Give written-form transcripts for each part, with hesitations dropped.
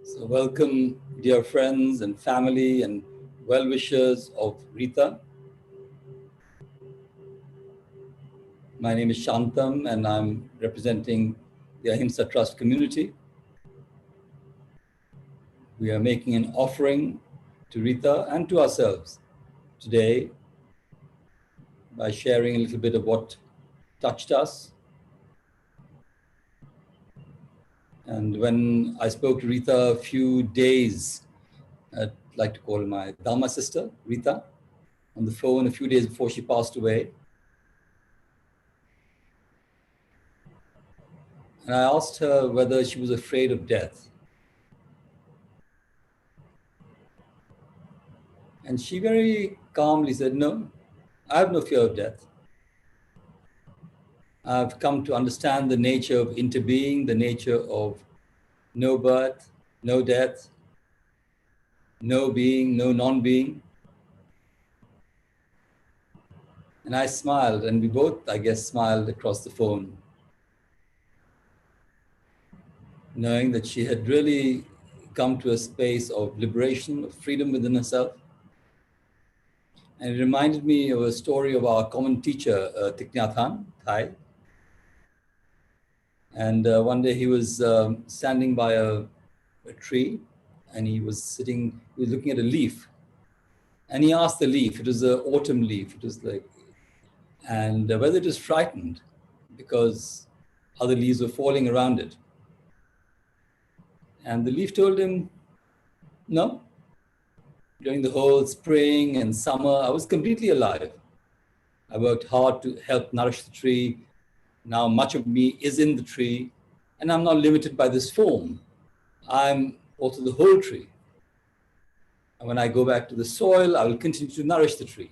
So welcome, dear friends and family and well-wishers of Rita. My name is Shantam and I'm representing the Ahimsa Trust community. We are making an offering to Rita and to ourselves today by sharing a little bit of what touched us. And when I spoke to Rita a few days, I'd like to call her my Dharma sister, Rita, on the phone a few days before she passed away. And I asked her whether she was afraid of death. And she very calmly said, no, I have no fear of death. I've come to understand the nature of interbeing, the nature of no birth, no death, no being, no non-being. And I smiled, and we both, I guess, smiled across the phone, knowing that she had really come to a space of liberation, of freedom within herself. And it reminded me of a story of our common teacher, Thich Nhat Hanh, Thai. And one day he was standing by a tree, and he was looking at a leaf. And he asked the leaf, it was an autumn leaf, it was like, and whether it was frightened because other leaves were falling around it. And the leaf told him, no, during the whole spring and summer, I was completely alive. I worked hard to help nourish the tree. Now much of me is in the tree, and I'm not limited by this form. I'm also the whole tree. And when I go back to the soil, I will continue to nourish the tree.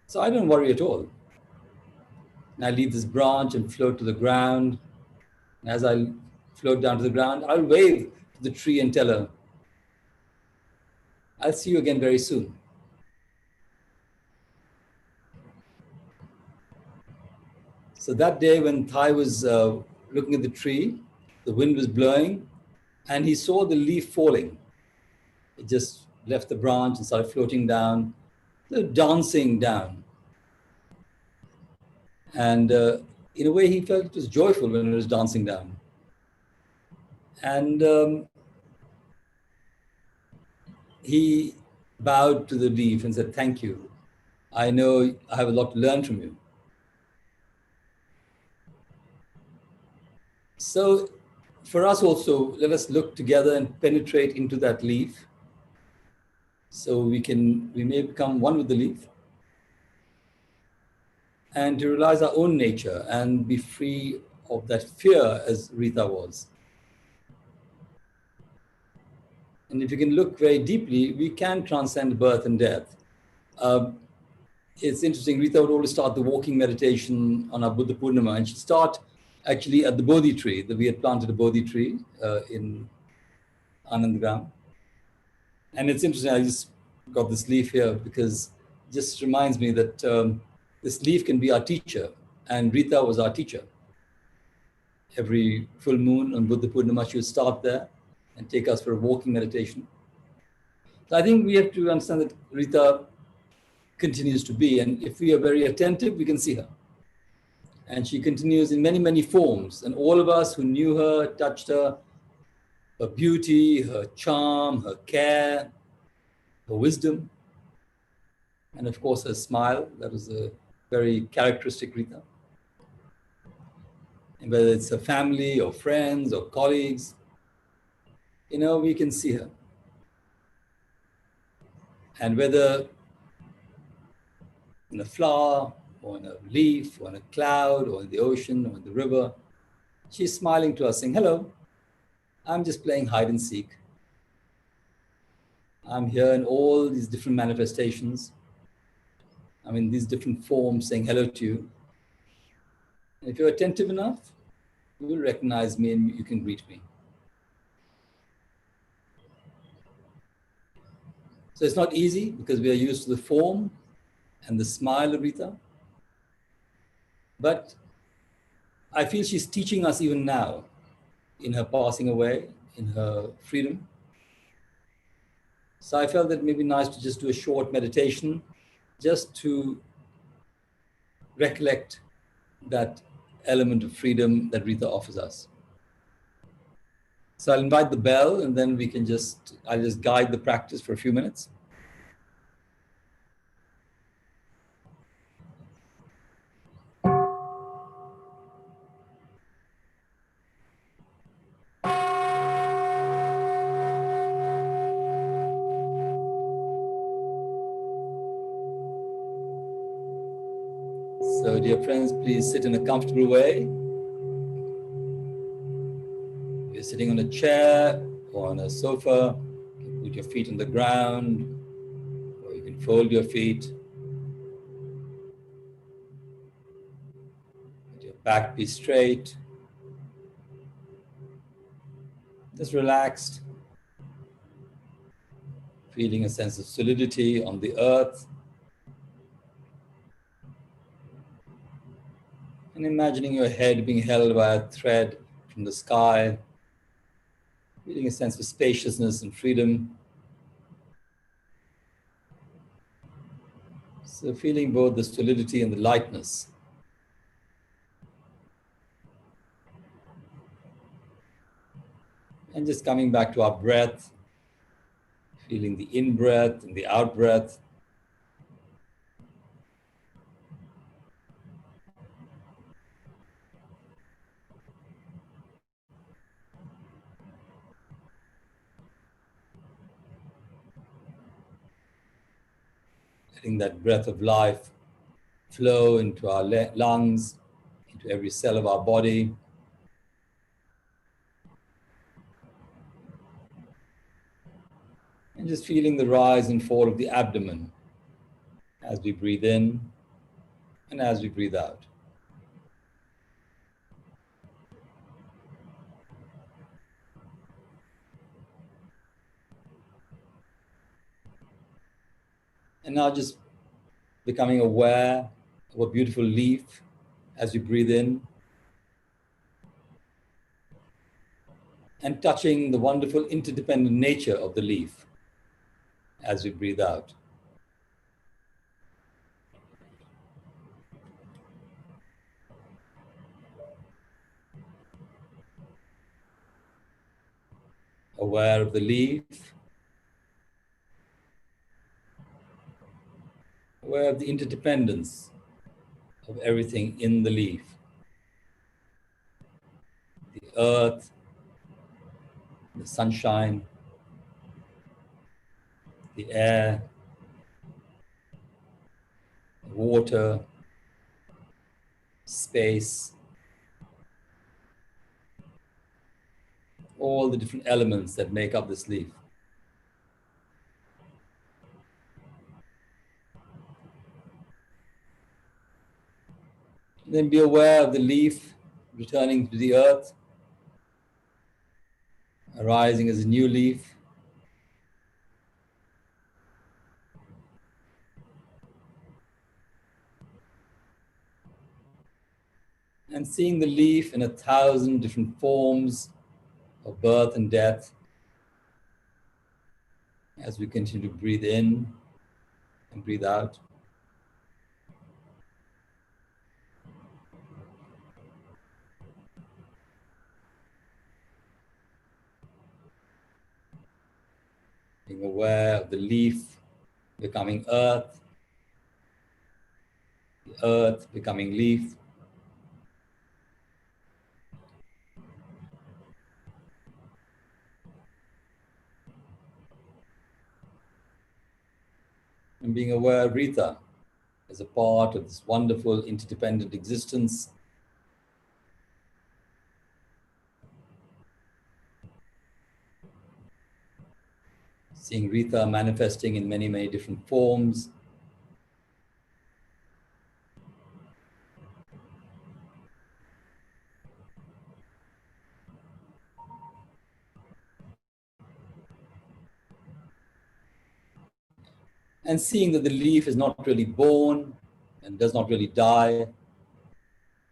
So I don't worry at all. And I leave this branch and float to the ground. And as I float down to the ground, I'll wave to the tree and tell her, I'll see you again very soon. So that day when Thai was looking at the tree, the wind was blowing, and he saw the leaf falling. It just left the branch and started floating down, dancing down. And in a way, he felt it was joyful when it was dancing down. And he bowed to the leaf and said, thank you. I know I have a lot to learn from you. So for us also, let us look together and penetrate into that leaf so we may become one with the leaf, and to realize our own nature and be free of that fear as Rita was. And if you can look very deeply, we can transcend birth and death. It's interesting, Rita would always start the walking meditation on our Buddha Purnima, and she'd start actually at the Bodhi tree. That we had planted a Bodhi tree in Anandgram. And it's interesting, I just got this leaf here because it just reminds me that this leaf can be our teacher, and Rita was our teacher. Every full moon on Buddha Purnima, she would start there and take us for a walking meditation. So I think we have to understand that Rita continues to be, and if we are very attentive, we can see her. And she continues in many, many forms, and all of us who knew her, touched her, her beauty, her charm, her care, her wisdom, and of course her smile. That was a very characteristic Rita. And whether it's her family or friends or colleagues, we can see her. And whether in a flower or in a leaf or in a cloud or in the ocean or in the river, she's smiling to us saying, hello, I'm just playing hide and seek. I'm here in all these different manifestations. I'm in these different forms saying hello to you. And if you're attentive enough, you will recognize me and you can greet me. So it's not easy because we are used to the form and the smile of Rita. But I feel she's teaching us even now in her passing away, in her freedom. So I felt that it may be nice to just do a short meditation just to recollect that element of freedom that Rita offers us. So I'll invite the bell and then I'll just guide the practice for a few minutes. So dear friends, please sit in a comfortable way. If you're sitting on a chair or on a sofa, you can put your feet on the ground, or you can fold your feet. Let your back be straight. Just relaxed, feeling a sense of solidity on the earth. And imagining your head being held by a thread from the sky, feeling a sense of spaciousness and freedom. So feeling both the solidity and the lightness. And just coming back to our breath, feeling the in-breath and the out-breath. Letting that breath of life flow into our lungs, into every cell of our body. And just feeling the rise and fall of the abdomen as we breathe in and as we breathe out. And now just becoming aware of a beautiful leaf as we breathe in, and touching the wonderful interdependent nature of the leaf as we breathe out. Aware of the leaf, aware of the interdependence of everything in the leaf. The earth, the sunshine, the air, the water, space, all the different elements that make up this leaf. Then be aware of the leaf returning to the earth, arising as a new leaf. And seeing the leaf in 1,000 different forms of birth and death as we continue to breathe in and breathe out. Being aware of the leaf becoming earth, the earth becoming leaf. And being aware of Rita as a part of this wonderful interdependent existence. Seeing Rita manifesting in many, many different forms. And seeing that the leaf is not really born and does not really die,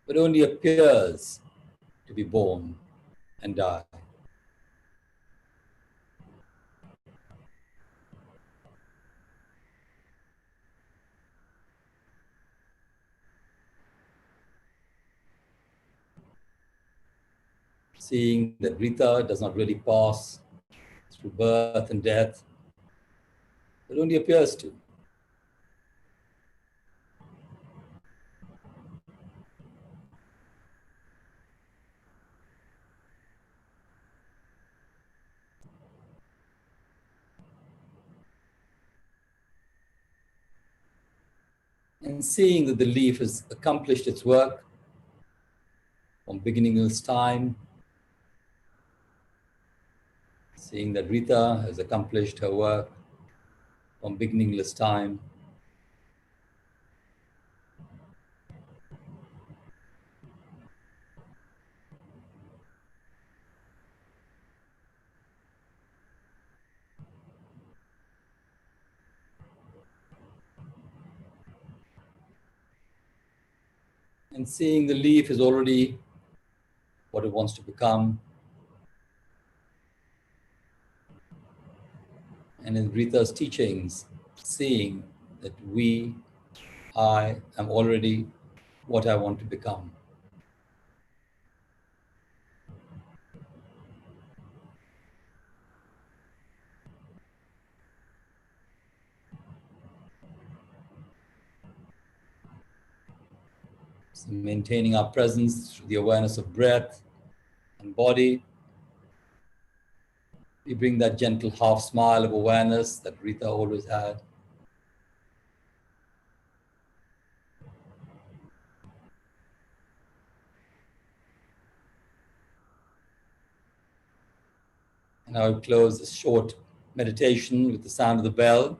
but only appears to be born and die. Seeing that Rita does not really pass through birth and death, but only appears to. And seeing that the leaf has accomplished its work from beginningless time, seeing that Rita has accomplished her work from beginningless time, and seeing the leaf is already what it wants to become. And in Rita's teachings, seeing that we I am already what I want to become. So maintaining our presence through the awareness of breath and body. We bring that gentle half smile of awareness that Rita always had. And I will close this short meditation with the sound of the bell.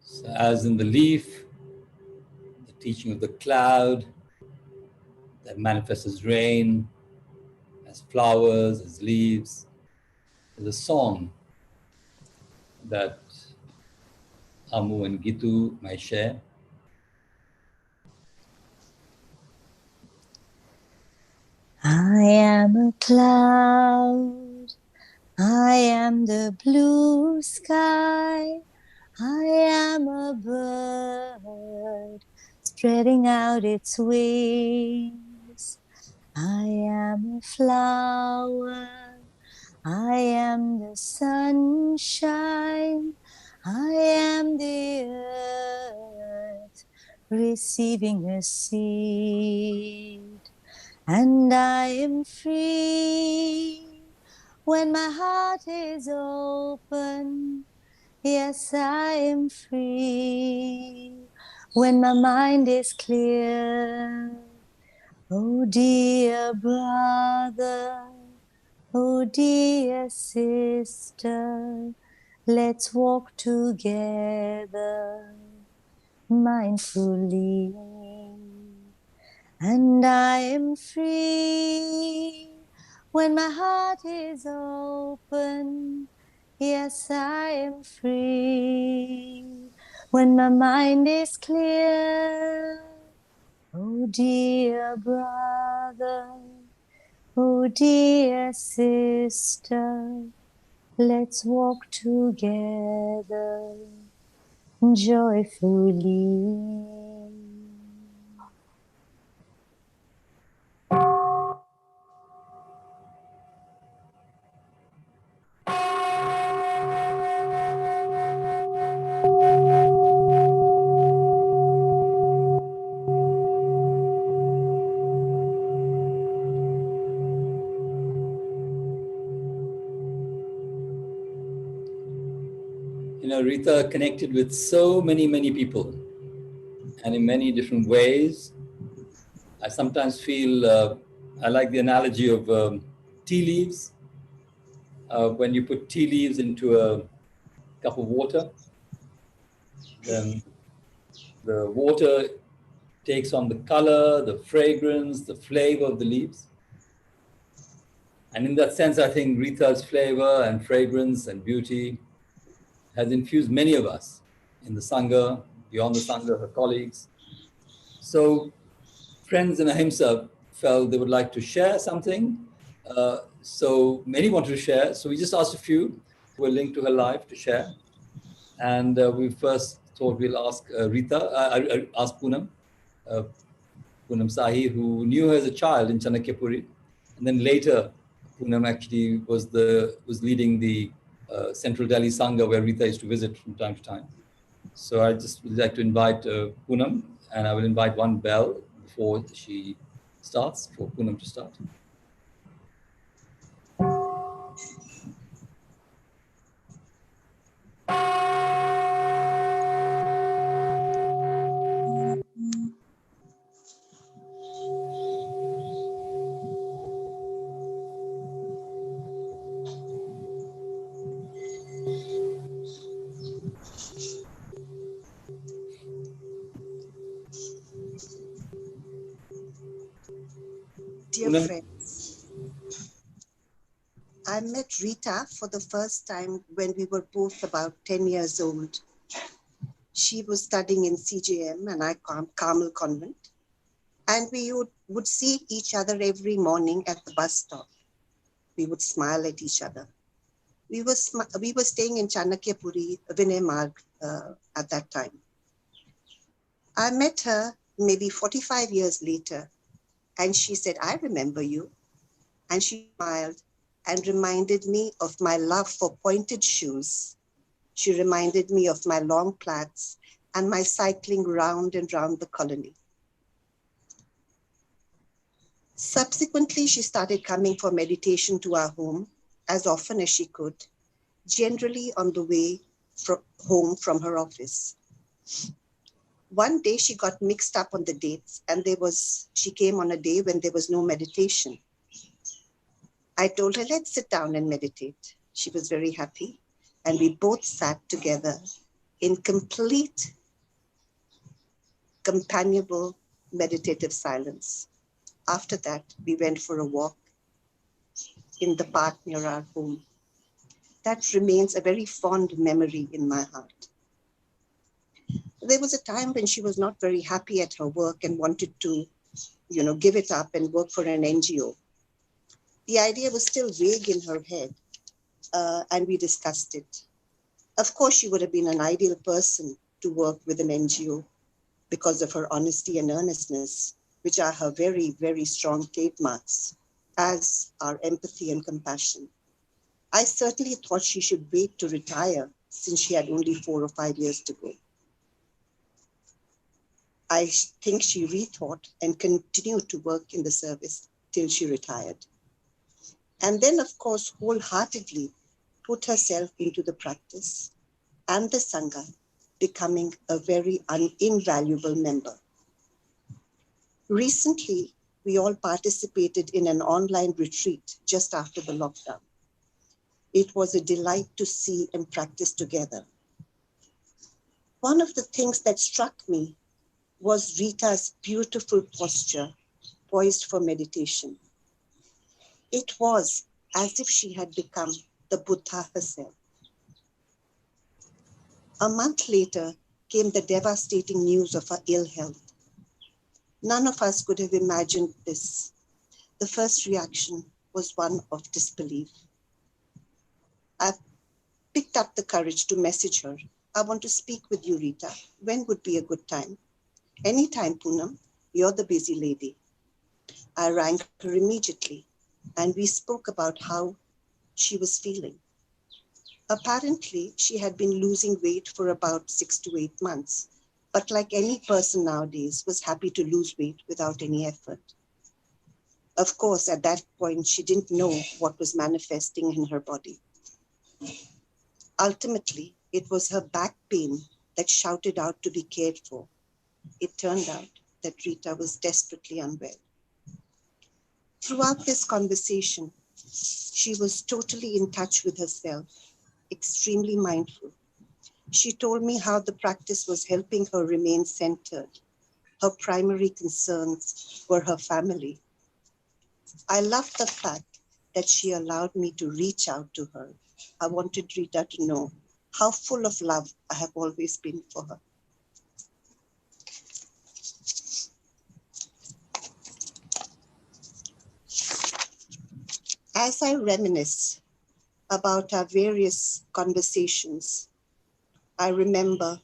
So as in the leaf, the teaching of the cloud that manifests as rain, as flowers, as leaves, as a song that Amu and Gitu might share. I am a cloud, I am the blue sky, I am a bird spreading out its wings. I am a flower, I am the sunshine, I am the earth receiving a seed. And I am free when my heart is open. Yes, I am free when my mind is clear. Oh, dear brother, oh, dear sister, let's walk together mindfully. And I am free when my heart is open. Yes, I am free when my mind is clear. Oh, dear brother, oh, dear sister, let's walk together joyfully. You know, Rita connected with so many people, and in many different ways. I sometimes feel, I like the analogy of tea leaves. When you put tea leaves into a cup of water, then the water takes on the color, the fragrance, the flavor of the leaves. And in that sense, I think Rita's flavor and fragrance and beauty has infused many of us in the Sangha, beyond the Sangha, her colleagues. So friends in Ahimsa felt they would like to share something. So many wanted to share. So we just asked a few who were linked to her life to share. And we first thought we'll ask Rita, ask Poonam, uh, Poonam Sahi, who knew her as a child in Chanakyapuri. And then later, Poonam actually was leading the Central Delhi Sangha where Rita used to visit from time to time. So I just would like to invite Poonam, and I will invite one bell before she starts, for Poonam to start. Dear friends, I met Rita for the first time when we were both about 10 years old. She was studying in CJM and I Carmel Convent. And we would see each other every morning at the bus stop. We would smile at each other. We were staying in Chanakyapuri, Vinay Marg at that time. I met her maybe 45 years later, and she said, I remember you. And she smiled and reminded me of my love for pointed shoes. She reminded me of my long plaids and my cycling round and round the colony. Subsequently, she started coming for meditation to our home as often as she could, generally on the way home from her office. One day she got mixed up on the dates and she came on a day when there was no meditation. I told her, let's sit down and meditate. She was very happy and we both sat together in complete companionable meditative silence. After that, we went for a walk in the park near our home. That remains a very fond memory in my heart. There was a time when she was not very happy at her work and wanted to, give it up and work for an NGO. The idea was still vague in her head, and we discussed it. Of course, she would have been an ideal person to work with an NGO because of her honesty and earnestness, which are her very, very strong trademarks, as are empathy and compassion. I certainly thought she should wait to retire since she had only 4 or 5 years to go. I think she rethought and continued to work in the service till she retired. And then, of course, wholeheartedly put herself into the practice and the Sangha, becoming a very invaluable member. Recently, we all participated in an online retreat just after the lockdown. It was a delight to see and practice together. One of the things that struck me was Rita's beautiful posture, poised for meditation. It was as if she had become the Buddha herself. A month later came the devastating news of her ill health. None of us could have imagined this. The first reaction was one of disbelief. I picked up the courage to message her. I want to speak with you, Rita. When would be a good time? Anytime, Poonam. You're the busy lady. I rang her immediately and we spoke about how she was feeling. Apparently, she had been losing weight for about 6 to 8 months, but like any person nowadays, was happy to lose weight without any effort. Of course, at that point, she didn't know what was manifesting in her body. Ultimately, it was her back pain that shouted out to be cared for. It turned out that Rita was desperately unwell. Throughout this conversation, she was totally in touch with herself, extremely mindful. She told me how the practice was helping her remain centered. Her primary concerns were her family. I loved the fact that she allowed me to reach out to her. I wanted Rita to know how full of love I have always been for her. As I reminisce about our various conversations, I remember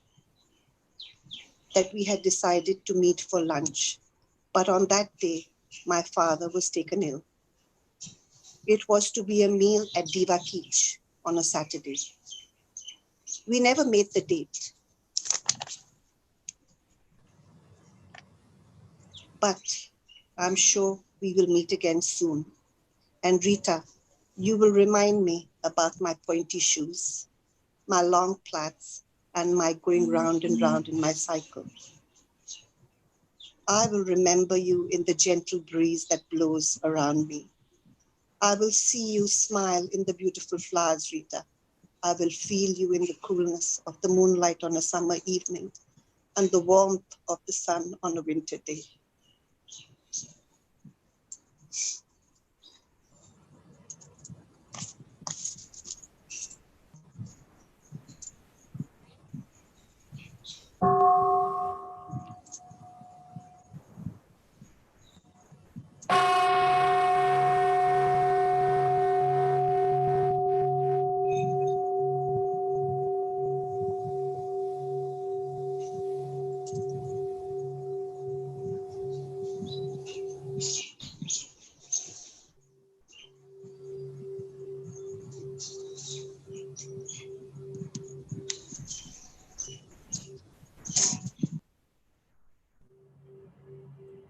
that we had decided to meet for lunch, but on that day, my father was taken ill. It was to be a meal at Diva Keech on a Saturday. We never made the date, but I'm sure we will meet again soon. And Rita, you will remind me about my pointy shoes, my long plaids, and my going round and round in my cycle. I will remember you in the gentle breeze that blows around me. I will see you smile in the beautiful flowers, Rita. I will feel you in the coolness of the moonlight on a summer evening and the warmth of the sun on a winter day.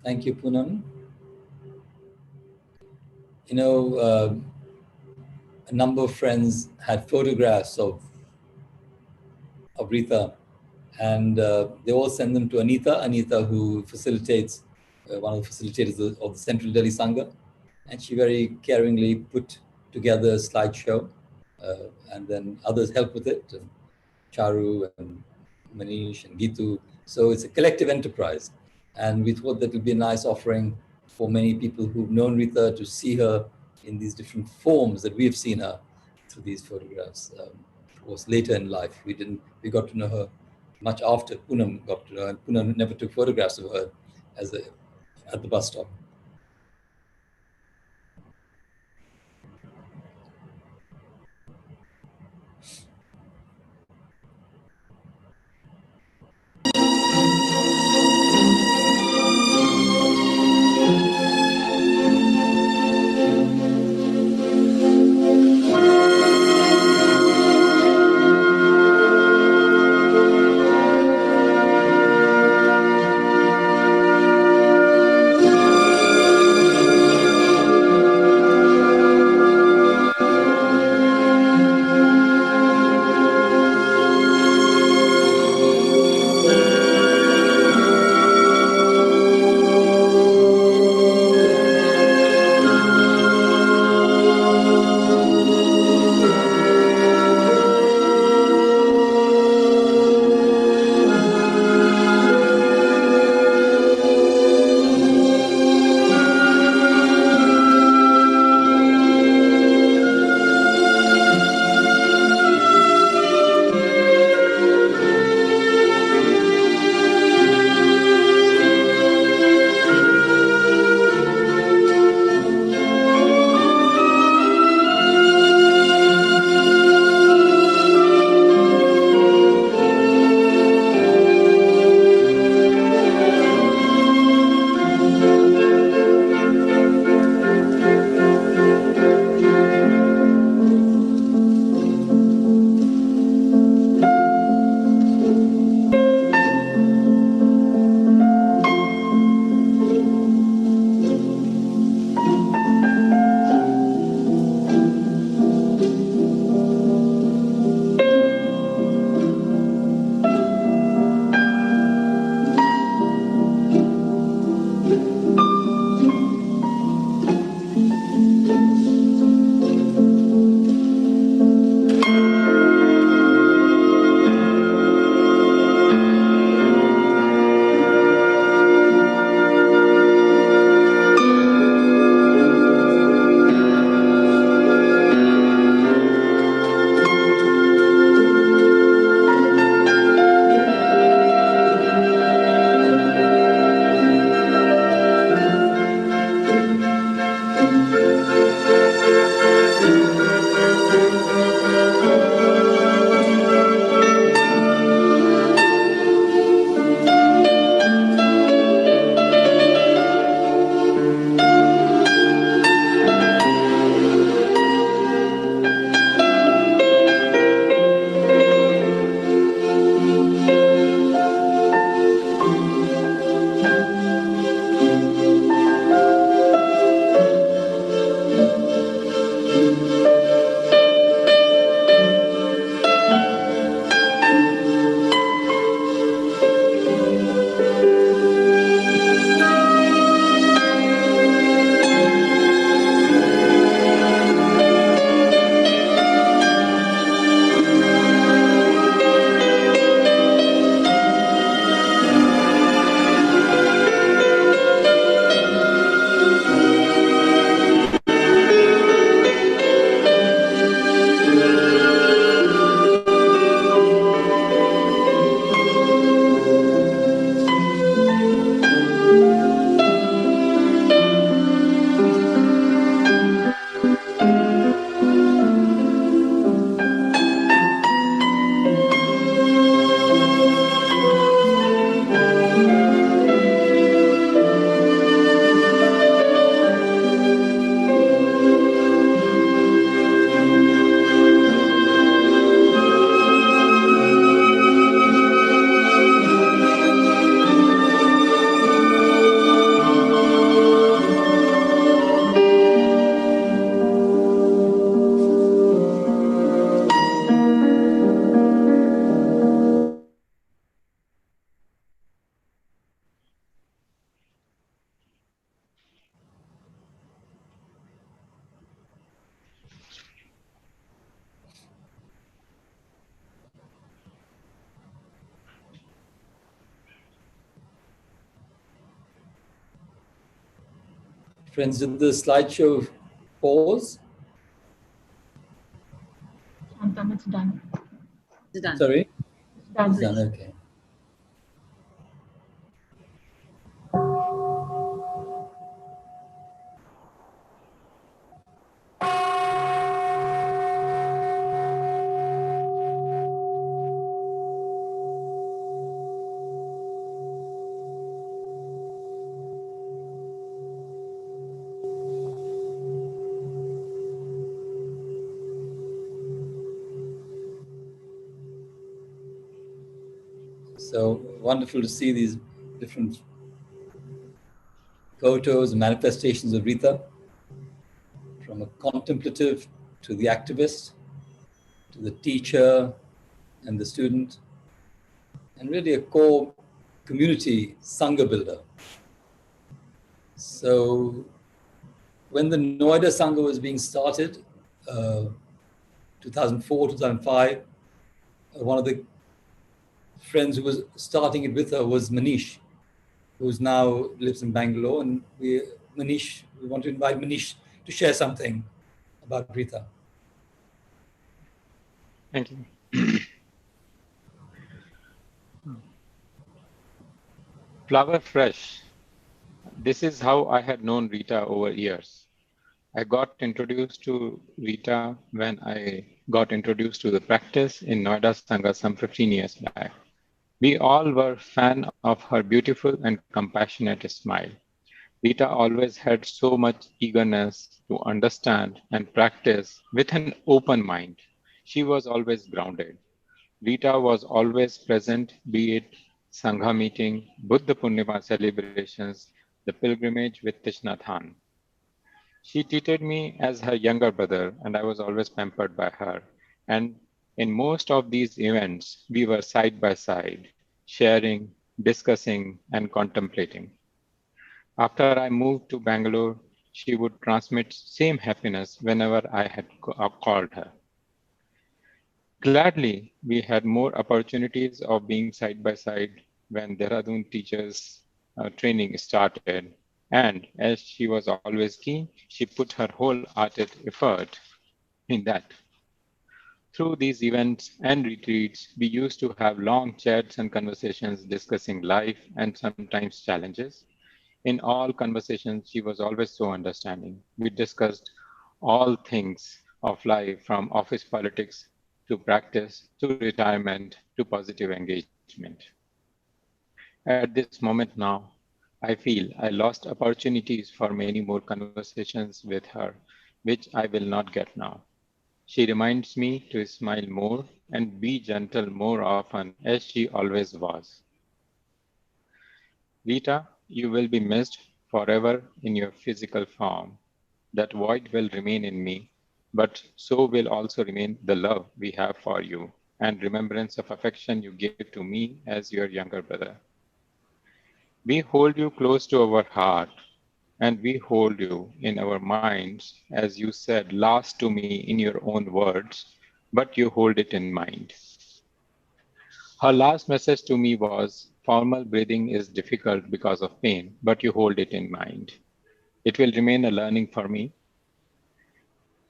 Thank you, Poonam. You know, a number of friends had photographs of Rita, and they all send them to Anita, who facilitates, one of the facilitators of the Central Delhi Sangha, and she very caringly put together a slideshow, and then others help with it, and Charu and Manish and Gitu. So it's a collective enterprise, and we thought that it would be a nice offering for many people who've known Rita to see her in these different forms that we have seen her through these photographs. Of course, later in life, we got to know her much after Poonam got to know her, and Poonam never took photographs of her at the bus stop. Friends, did the slideshow pause? Shantam, it's done. It's done. Sorry? Done. It's done, okay. So wonderful to see these different photos and manifestations of Rita, from a contemplative to the activist, to the teacher and the student, and really a core community Sangha builder. So when the Noida Sangha was being started, 2004, 2005, one of the friends who was starting it with her was Manish, who's now lives in Bangalore. And we want to invite Manish to share something about Rita. Thank you. Flower Fresh. This is how I had known Rita over years. I got introduced to Rita when I got introduced to the practice in Noida Sangha some 15 years back. We all were fan of her beautiful and compassionate smile. Rita always had so much eagerness to understand and practice with an open mind. She was always grounded. Rita was always present, be it Sangha meeting, Buddha Purnima celebrations, the pilgrimage with Tishnathan. She treated me as her younger brother, and I was always pampered by her. And in most of these events, we were side by side, sharing, discussing, and contemplating. After I moved to Bangalore, she would transmit same happiness whenever I had called her. Gladly, we had more opportunities of being side by side when Dehradun teachers training started. And as she was always keen, she put her wholehearted effort in that. Through these events and retreats, we used to have long chats and conversations discussing life and sometimes challenges. In all conversations, she was always so understanding. We discussed all things of life, from office politics to practice to retirement to positive engagement. At this moment now, I feel I lost opportunities for many more conversations with her, which I will not get now. She reminds me to smile more and be gentle more often, as she always was. Rita, you will be missed forever in your physical form. That void will remain in me, but so will also remain the love we have for you and remembrance of affection you gave to me as your younger brother. We hold you close to our heart, and we hold you in our minds, as you said last to me in your own words, but you hold it in mind. Her last message to me was, formal breathing is difficult because of pain, but you hold it in mind. It will remain a learning for me.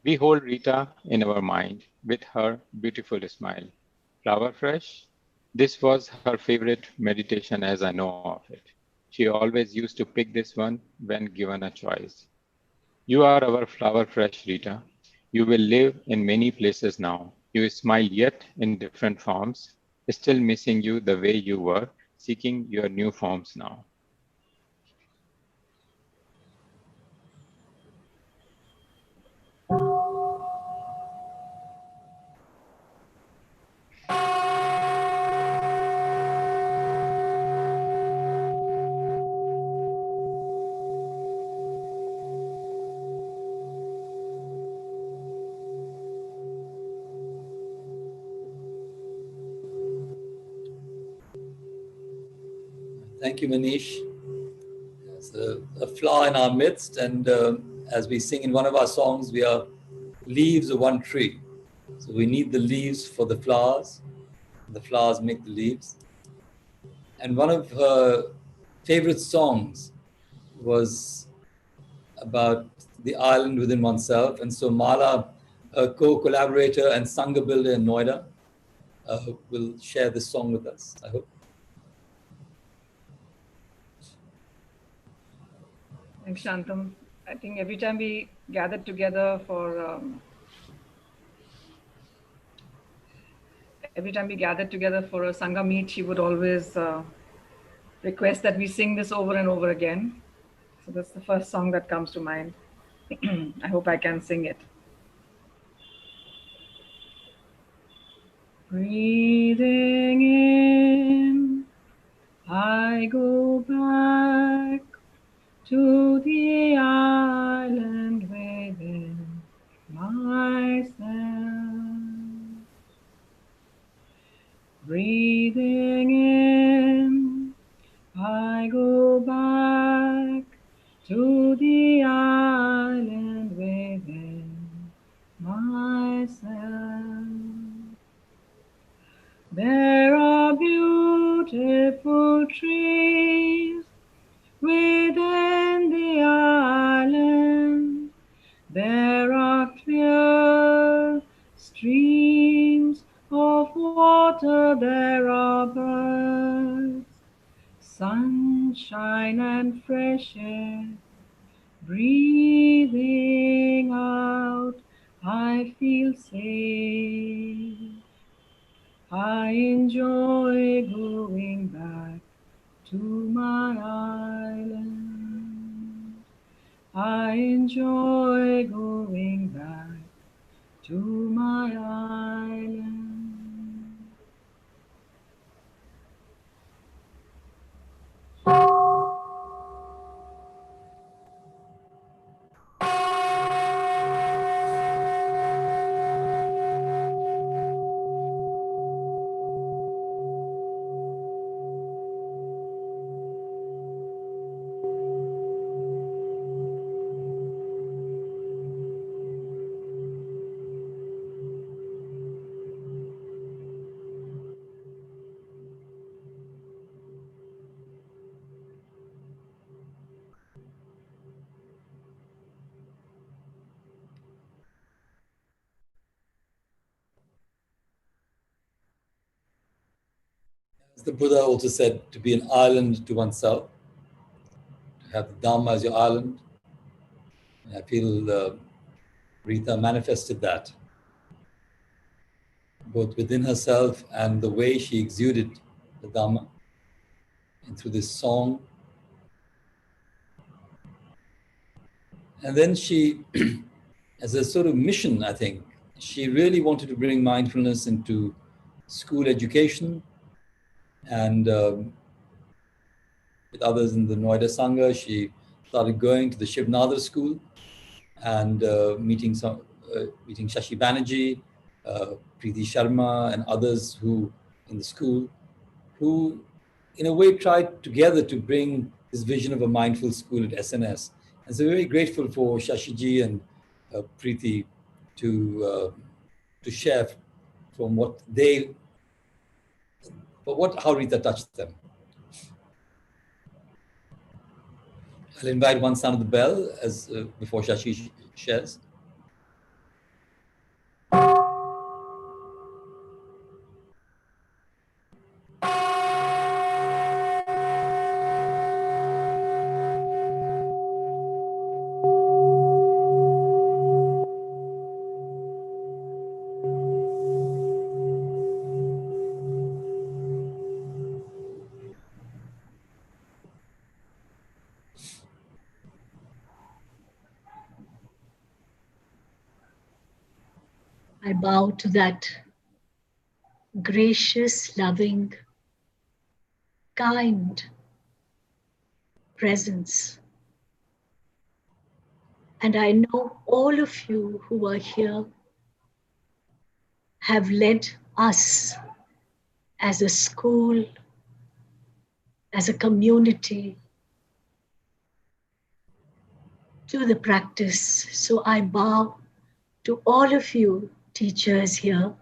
We hold Rita in our mind with her beautiful smile. Flower Fresh, this was her favorite meditation as I know of it. She always used to pick this one when given a choice. You are our Flower Fresh, Rita. You will live in many places now. You smile yet in different forms, still missing you the way you were, seeking your new forms now. Thank you, Manish. It's a flower in our midst, and as we sing in one of our songs, we are leaves of one tree. So we need the leaves for the flowers make the leaves. And one of her favorite songs was about the island within oneself. And so Mala, a co-collaborator and Sangha builder in Noida, will share this song with us, I hope. Thanks, Shantam. I think every time we gathered together for a Sangha meet, she would always request that we sing this over and over again. So that's the first song that comes to mind. I hope I can sing it. Breathing in, I go back to the island within myself. Breathing in, I go back to the island within myself. There are beautiful trees within the island. There are clear streams of water, there are birds, sunshine and fresh air. Breathing out, I feel safe. I enjoy going back to my island. I enjoy going back to my island. As the Buddha also said, to be an island to oneself, to have the Dhamma as your island. And I feel Rita manifested that, both within herself and the way she exuded the Dhamma, and through this song. And then she, as a sort of mission, I think, she really wanted to bring mindfulness into school education, and with others in the Noida Sangha, she started going to the Shivnadar school and meeting Shashi Banerjee, Preeti Sharma, and others who in the school, who in a way tried together to bring this vision of a mindful school at SNS. And so we're very grateful for Shashiji and Preeti to share from how Rita touched them. I'll invite one sound of the bell as before Shashi shares. I bow to that gracious, loving, kind presence. And I know all of you who are here have led us as a school, as a community, to the practice. So I bow to all of you teachers here,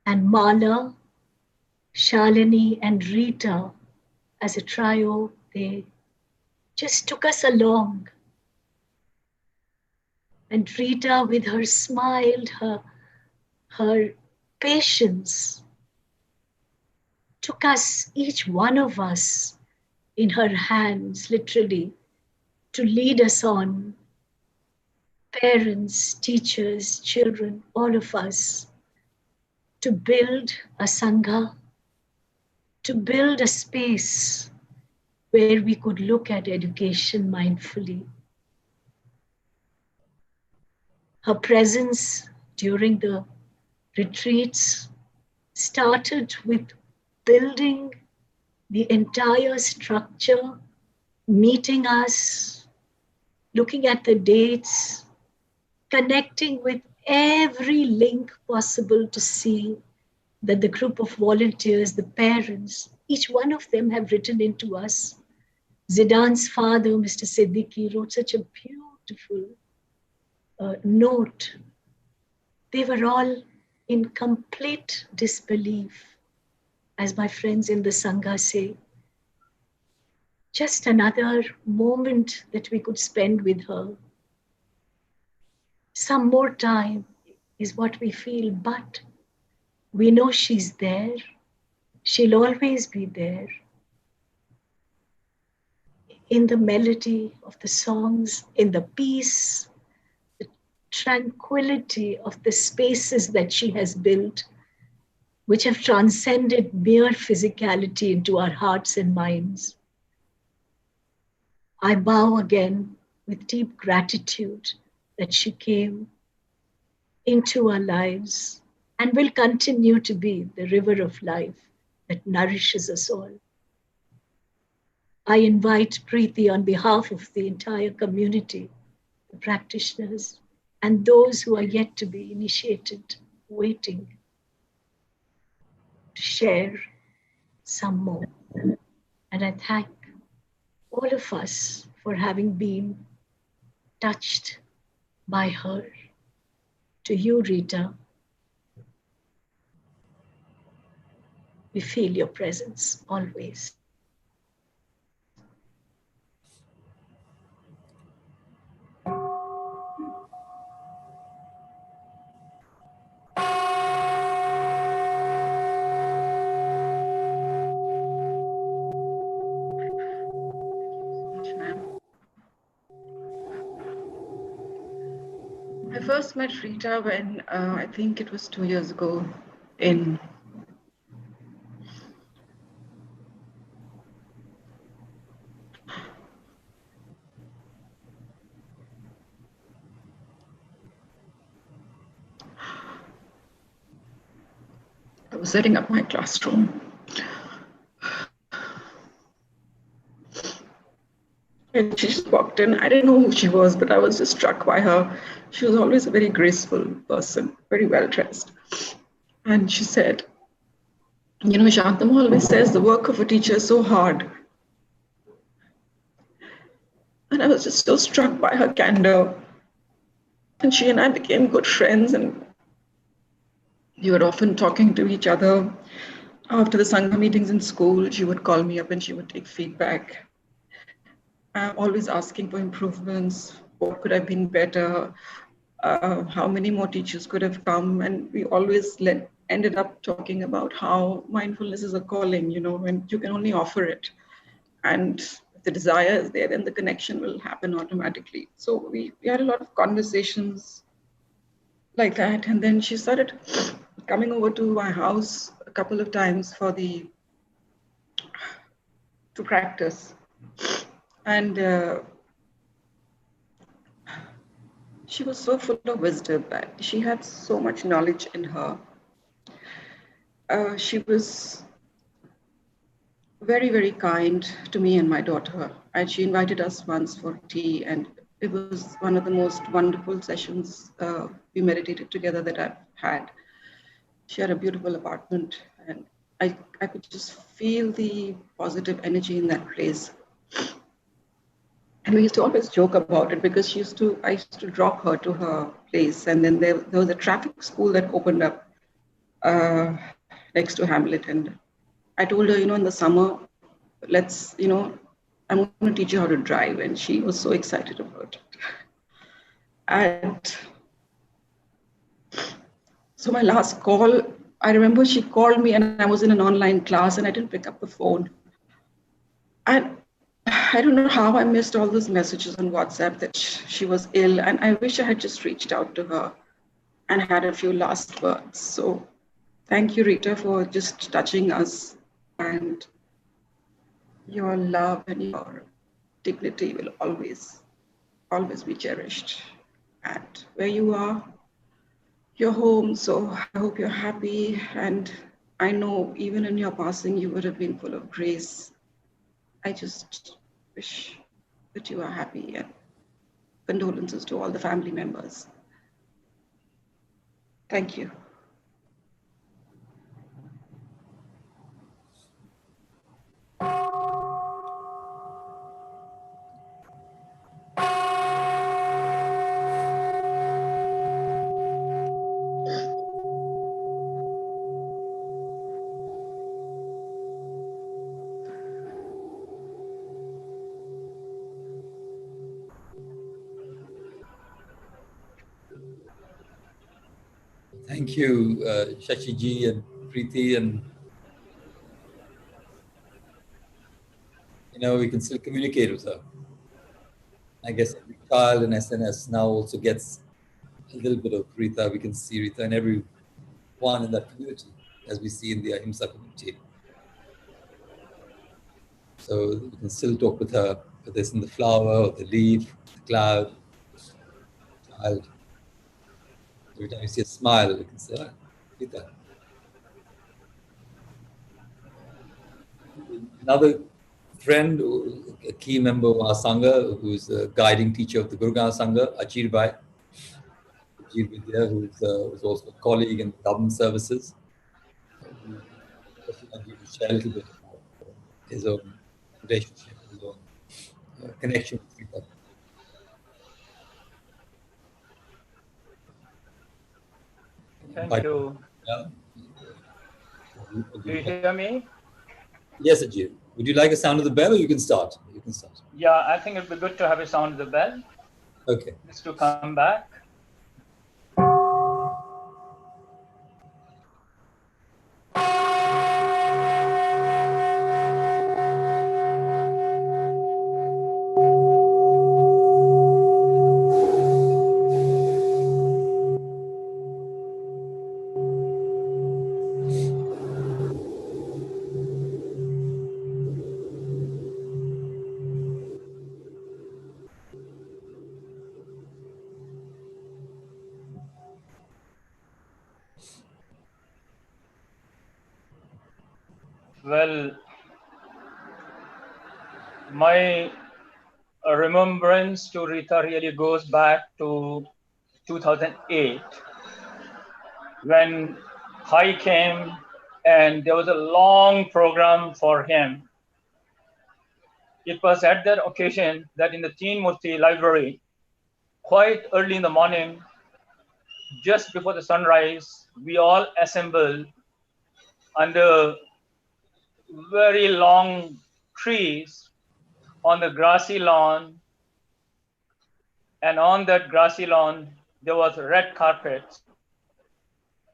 and Mala, Shalini and Rita as a trio, they just took us along. And Rita, with her smile, her patience, took us, each one of us, in her hands, literally, to lead us on. Parents, teachers, children, all of us, to build a Sangha, to build a space where we could look at education mindfully. Her presence during the retreats started with building the entire structure, meeting us, looking at the dates, connecting with every link possible to see that the group of volunteers, the parents, each one of them have written into us. Zidan's father, Mr. Siddiqui, wrote such a beautiful note. They were all in complete disbelief, as my friends in the Sangha say. Just another moment that we could spend with her. Some more time is what we feel, but we know she's there. She'll always be there. In the melody of the songs, in the peace, the tranquility of the spaces that she has built, which have transcended mere physicality into our hearts and minds. I bow again with deep gratitude that she came into our lives and will continue to be the river of life that nourishes us all. I invite Preeti on behalf of the entire community, the practitioners, and those who are yet to be initiated, waiting to share some more. And I thank all of us for having been touched by her. To you, Rita, we feel your presence always. I first met Rita when I think it was 2 years ago in I was setting up my classroom. And she just walked in. I didn't know who she was, but I was just struck by her. She was always a very graceful person, very well dressed. And she said, you know, Shantam always says the work of a teacher is so hard. And I was just so struck by her candor. And she and I became good friends, and we were often talking to each other. After the Sangha meetings in school, she would call me up and she would take feedback. Always asking for improvements, what could have been better, how many more teachers could have come. And we always ended up talking about how mindfulness is a calling, you know, and you can only offer it. And if the desire is there, then the connection will happen automatically. So we had a lot of conversations like that. And then she started coming over to my house a couple of times to practice. And she was so full of wisdom. She had so much knowledge in her. She was very, very kind to me and my daughter. And she invited us once for tea, and it was one of the most wonderful sessions we meditated together that I've had. She had a beautiful apartment, and I could just feel the positive energy in that place. And we used to always joke about it because I used to drop her to her place, and then there was a traffic school that opened up next to Hamlet. And I told her, you know, in the summer, let's, you know, I'm going to teach you how to drive. And she was so excited about it. And so my last call, I remember she called me and I was in an online class and I didn't pick up the phone. And I don't know how I missed all those messages on WhatsApp that she was ill. And I wish I had just reached out to her and had a few last words. So thank you, Rita, for just touching us. And your love and your dignity will always, always be cherished at where you are, your home. So I hope you're happy. And I know even in your passing, you would have been full of grace. I just wish that you are happy, and condolences to all the family members. Thank you. Thank you, Shashiji and Preeti, and we can still communicate with her. I guess every child in SNS now also gets a little bit of Rita. We can see Rita in everyone in that community, as we see in the Ahimsa community. So we can still talk with her, whether it's in the flower or the leaf, the cloud, child. Every time you see a smile, you can say, "Ah, Rita." Another friend, a key member of our Sangha, who's a guiding teacher of the Gurgaon Sangha, Ajir Bhai, Ajir Vidya, who's also a colleague in government services. Just want you to share a little bit about his own relationship, his own connection with Rita. Thank you. Yeah. Do you hear me? Yes, Ajir. Would you like a sound of the bell, or you can start? You can start. Yeah, I think it'd be good to have a sound of the bell. Okay. Just to come back. Well, my remembrance to Rita really goes back to 2008 when I came and there was a long program for him. It was at that occasion that in the Teen Murti library, quite early in the morning, just before the sunrise, we all assembled under very long trees on the grassy lawn. And on that grassy lawn, there was red carpet.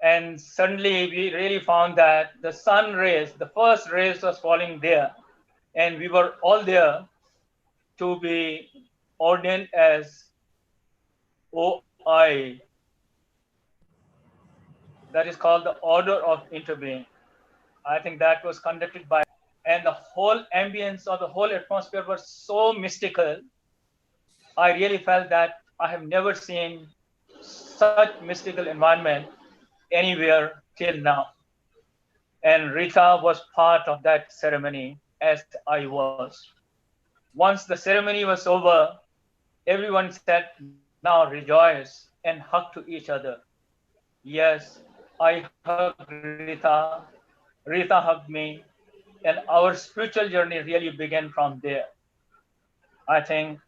And suddenly we really found that the sun rays, the first rays was falling there. And we were all there to be ordained as OI. That is called the Order of Interbeing. I think that was conducted by, and the whole ambience or the whole atmosphere was so mystical. I really felt that I have never seen such mystical environment anywhere till now. And Rita was part of that ceremony, as I was. Once the ceremony was over, everyone said, now rejoice, and hug to each other. Yes, I hugged Rita, Rita hugged me, and our spiritual journey really began from there. I think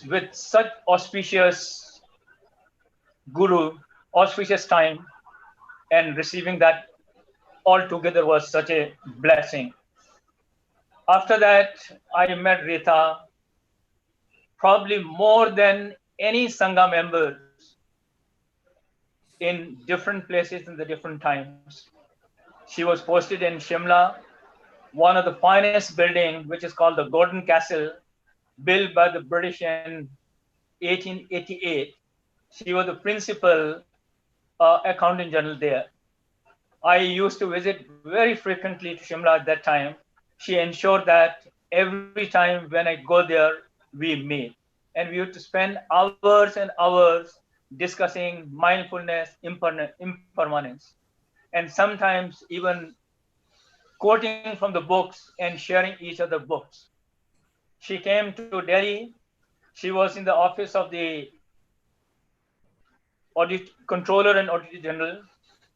with such auspicious guru, auspicious time, and receiving that all together was such a blessing. After that, I met Rita, probably more than any Sangha members in different places in the different times. She was posted in Shimla, one of the finest buildings, which is called the Golden Castle, built by the British in 1888. She was the principal accountant general there. I used to visit very frequently to Shimla at that time. She ensured that every time when I go there, we meet. And we used to spend hours and hours discussing mindfulness, impermanence, and sometimes even quoting from the books and sharing each other books. She came to Delhi. She was in the office of the audit controller and auditor general.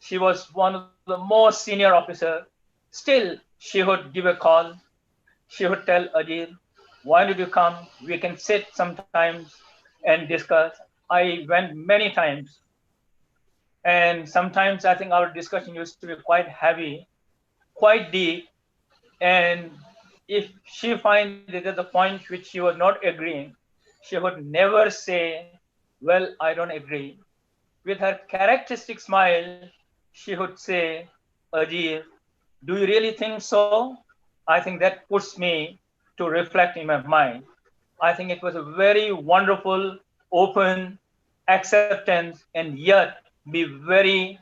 She was one of the most senior officer. Still, she would give a call. She would tell Ajit, why did you come? We can sit sometimes and discuss. I went many times. And sometimes I think our discussion used to be quite heavy, quite deep. And if she finds that there's a point which she was not agreeing, she would never say, well, I don't agree. With her characteristic smile, she would say, Ajit, do you really think so? I think that puts me to reflect in my mind. I think it was a very wonderful, open acceptance and yet be very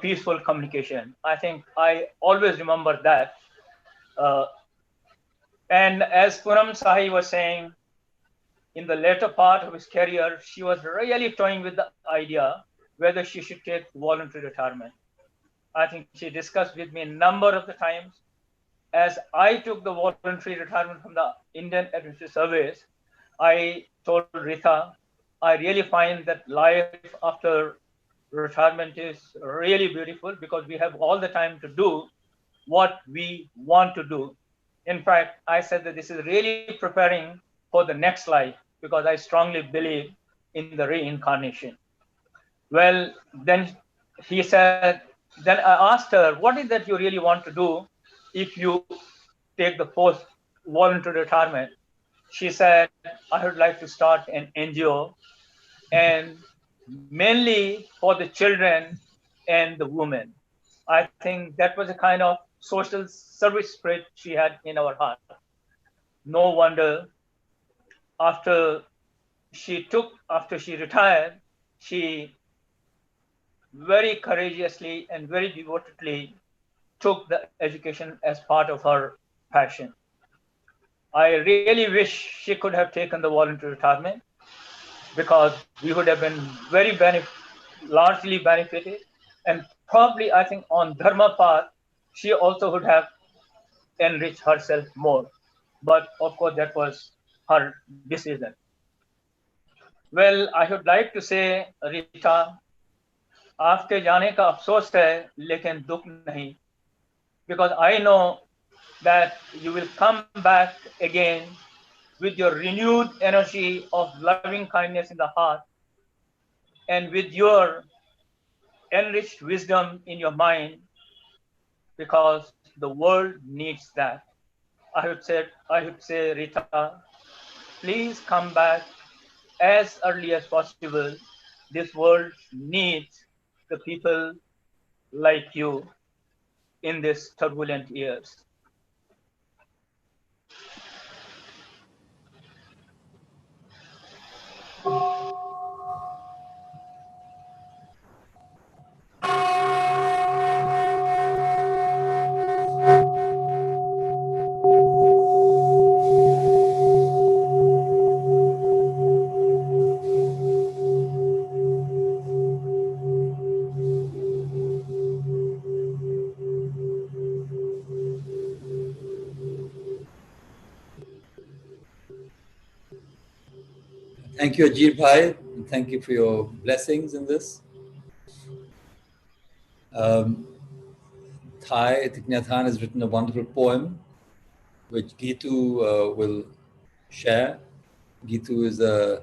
peaceful communication. I think I always remember that. Uh, and as Punam Sahi was saying, in the later part of his career, she was really toying with the idea whether she should take voluntary retirement. I think she discussed with me a number of the times. As I took the voluntary retirement from the Indian Administrative Service, I told Rita, I really find that life after retirement is really beautiful because we have all the time to do what we want to do. In fact, I said that this is really preparing for the next life because I strongly believe in the reincarnation. Well, then he said, then I asked her, what is that you really want to do if you take the post voluntary retirement? She said, I would like to start an NGO and mainly for the children and the women. I think that was a kind of social service spirit she had in our heart. No wonder after she retired, she very courageously and very devotedly took the education as part of her passion. I really wish she could have taken the voluntary retirement because we would have been very largely benefited. And probably, I think, on Dharma path, she also would have enriched herself more. But of course, that was her decision. Well, I would like to say, Rita, आपके जाने का अफसोस है, लेकिन दुख नहीं. Because I know that you will come back again with your renewed energy of loving kindness in the heart and with your enriched wisdom in your mind, because the world needs that. I would say, Rita, please come back as early as possible. This world needs the people like you in these turbulent years. Thank you, Ajit Bhai. And thank you for your blessings in this. Thai Thich has written a wonderful poem, which Gitu will share. Gitu is a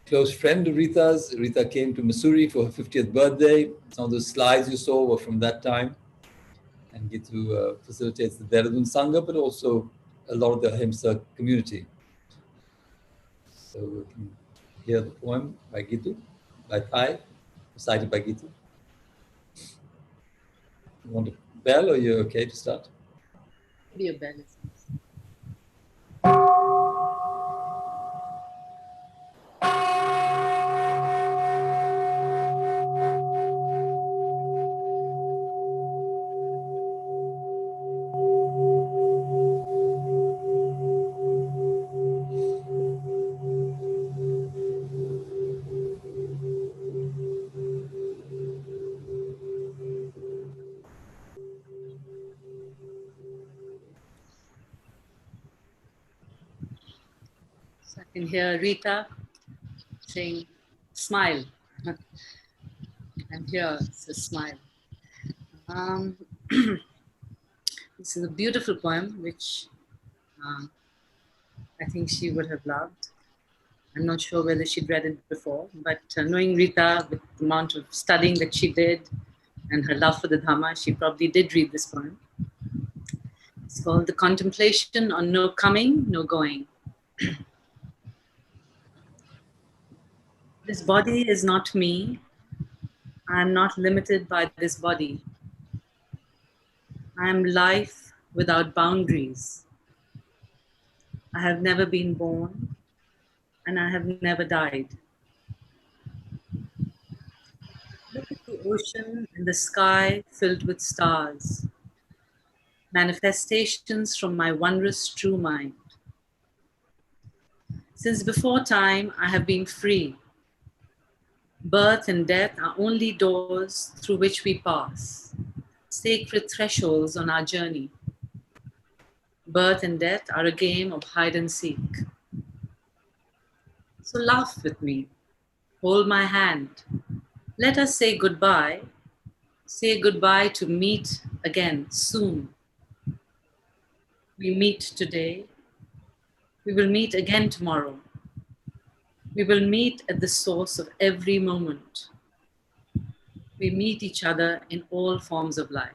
close friend of Rita's. Rita came to Missouri for her 50th birthday. Some of the slides you saw were from that time. And Gitu facilitates the Dehradun Sangha, but also a lot of the Ahimsa community. So we can hear the poem by Gitu, by Thai, recited by Gitu. You want a bell, or you're okay to start? Be a bell. So I can hear Rita saying, smile. I'm here, so smile. This is a beautiful poem, which I think she would have loved. I'm not sure whether she'd read it before, but knowing Rita, with the amount of studying that she did and her love for the Dhamma, she probably did read this poem. It's called The Contemplation on No Coming, No Going. This body is not me. I am not limited by this body. I am life without boundaries. I have never been born, and I have never died. Look at the ocean and the sky filled with stars, manifestations from my wondrous true mind. Since before time, I have been free. Birth and death are only doors through which we pass, sacred thresholds on our journey. Birth and death are a game of hide and seek. So laugh with me, hold my hand. Let us say goodbye to meet again soon. We meet today, we will meet again tomorrow. We will meet at the source of every moment. We meet each other in all forms of life.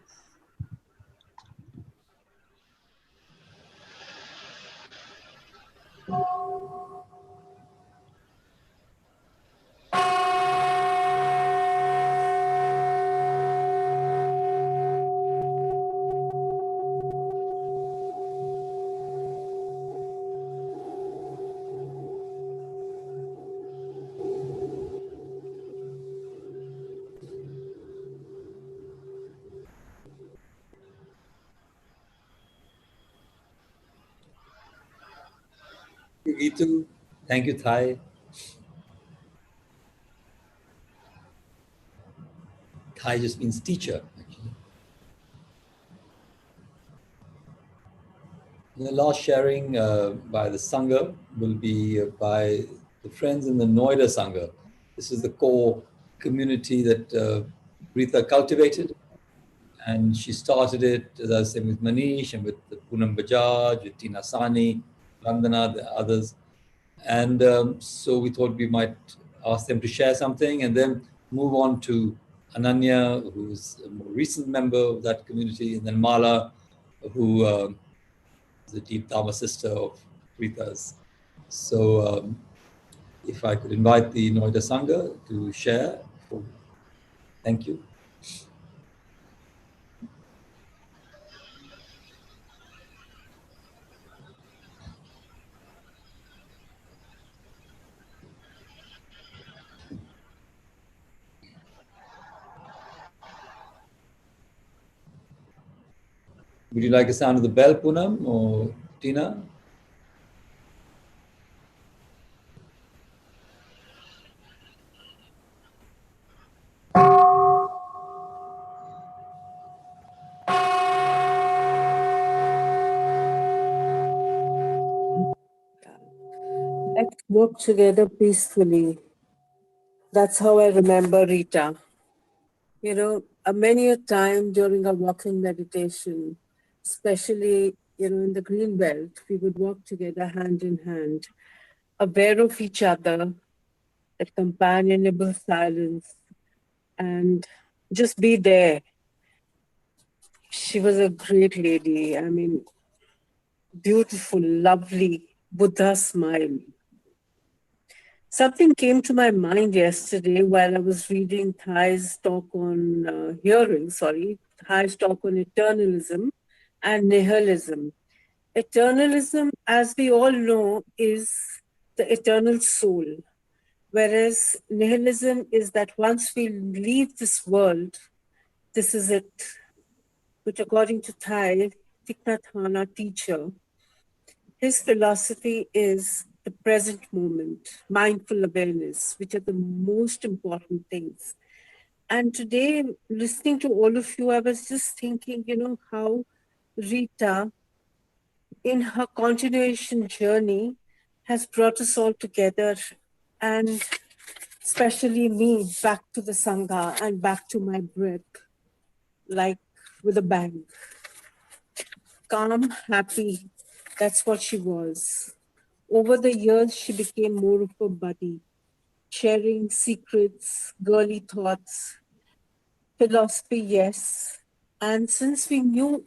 Thank you, Gitu. Thank you, Thai. Thai just means teacher, actually. The last sharing by the Sangha will be by the friends in the Noida Sangha. This is the core community that Rita cultivated. And she started it, as I was saying, with Manish and with Poonam Bajaj, with Tina Sani, Vandana, the others. And so we thought we might ask them to share something and then move on to Ananya, who's a more recent member of that community, and then Mala, who is a deep Dharma sister of Rita's. So if I could invite the Noida Sangha to share. Thank you. Would you like the sound of the bell, Poonam or Tina? Let's work together peacefully. That's how I remember Rita. You know, many a time during a walking meditation, especially, in the green belt, we would walk together hand in hand, aware of each other, a companionable silence, and just be there. She was a great lady. I mean, beautiful, lovely, Buddha smile. Something came to my mind yesterday while I was reading Thai's talk on, Thai's talk on eternalism and nihilism. Eternalism, as we all know, is the eternal soul, whereas nihilism is that once we leave this world, this is it, which according to Thai, Thich Nhat Hanh, teacher, his philosophy is the present moment, mindful awareness, which are the most important things. And today, listening to all of you, I was just thinking, how Rita, in her continuation journey, has brought us all together, and especially me, back to the Sangha and back to my breath, like with a bang. Calm, happy, that's what she was. Over the years, she became more of a buddy, sharing secrets, girly thoughts, philosophy, yes. And since we knew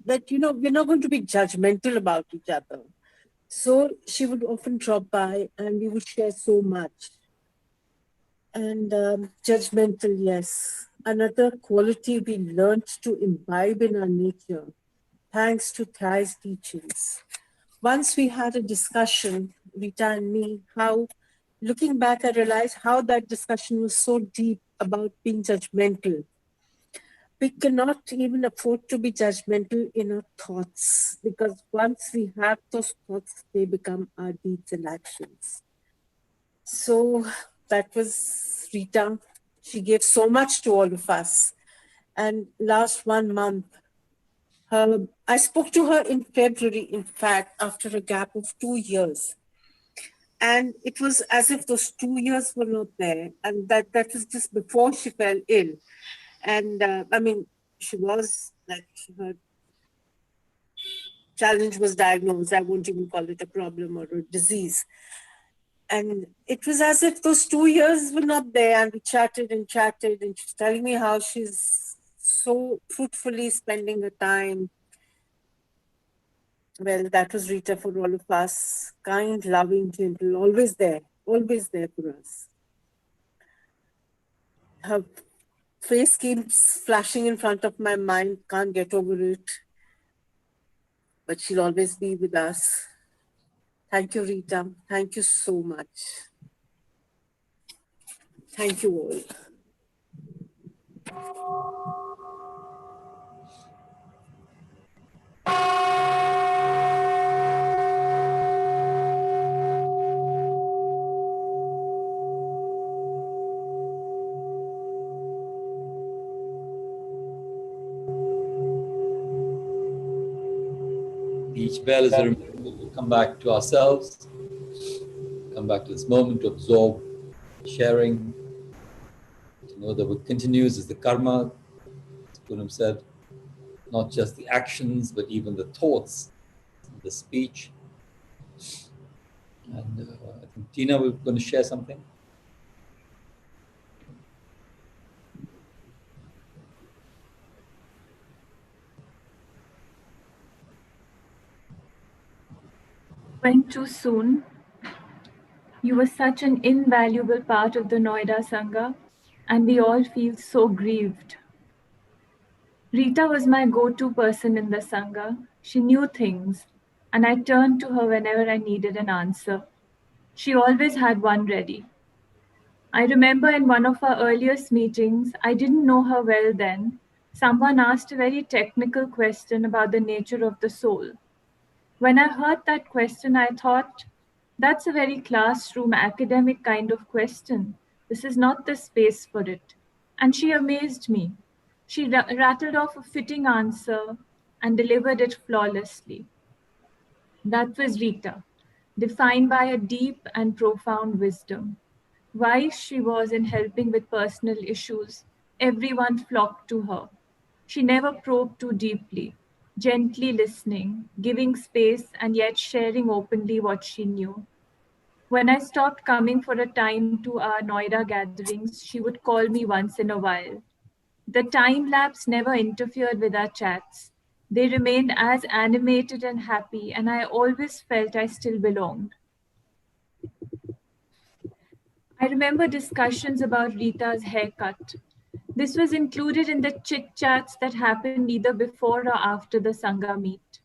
that, we're not going to be judgmental about each other, so she would often drop by and we would share so much. And judgmental, yes. Another quality we learned to imbibe in our nature, thanks to Thai's teachings. Once we had a discussion, Rita and me, how, looking back, I realized how that discussion was so deep about being judgmental. We cannot even afford to be judgmental in our thoughts, because once we have those thoughts, they become our deeds and actions. So that was Rita. She gave so much to all of us. And last 1 month, I spoke to her in February, in fact, after a gap of 2 years. And it was as if those 2 years were not there. And that was just before she fell ill. And she was like, her challenge was diagnosed. I won't even call it a problem or a disease. And it was as if those 2 years were not there. And we chatted, and she's telling me how she's so fruitfully spending her time. Well, that was Rita for all of us. Kind, loving, gentle, always there for us. Her face keeps flashing in front of my mind, can't get over it. But she'll always be with us. Thank you, Rita. Thank you so much. Thank you all. Each bell is a reminder to come back to ourselves, come back to this moment to absorb sharing, to know that what continues is the karma, as Poonam said, not just the actions, but even the thoughts, the speech. And I think Tina, we're going to share something. Went too soon. You were such an invaluable part of the Noida Sangha, and we all feel so grieved. Rita was my go-to person in the Sangha. She knew things, and I turned to her whenever I needed an answer. She always had one ready. I remember in one of our earliest meetings, I didn't know her well then. Someone asked a very technical question about the nature of the soul. When I heard that question, I thought, that's a very classroom academic kind of question. This is not the space for it. And she amazed me. She rattled off a fitting answer and delivered it flawlessly. That was Rita, defined by a deep and profound wisdom. Wise she was in helping with personal issues. Everyone flocked to her. She never probed too deeply, gently listening, giving space, and yet sharing openly what she knew. When I stopped coming for a time to our Noida gatherings, she would call me once in a while. The time lapse never interfered with our chats. They remained as animated and happy, and I always felt I still belonged. I remember discussions about Rita's haircut. This was included in the chit-chats that happened either before or after the Sangha meet.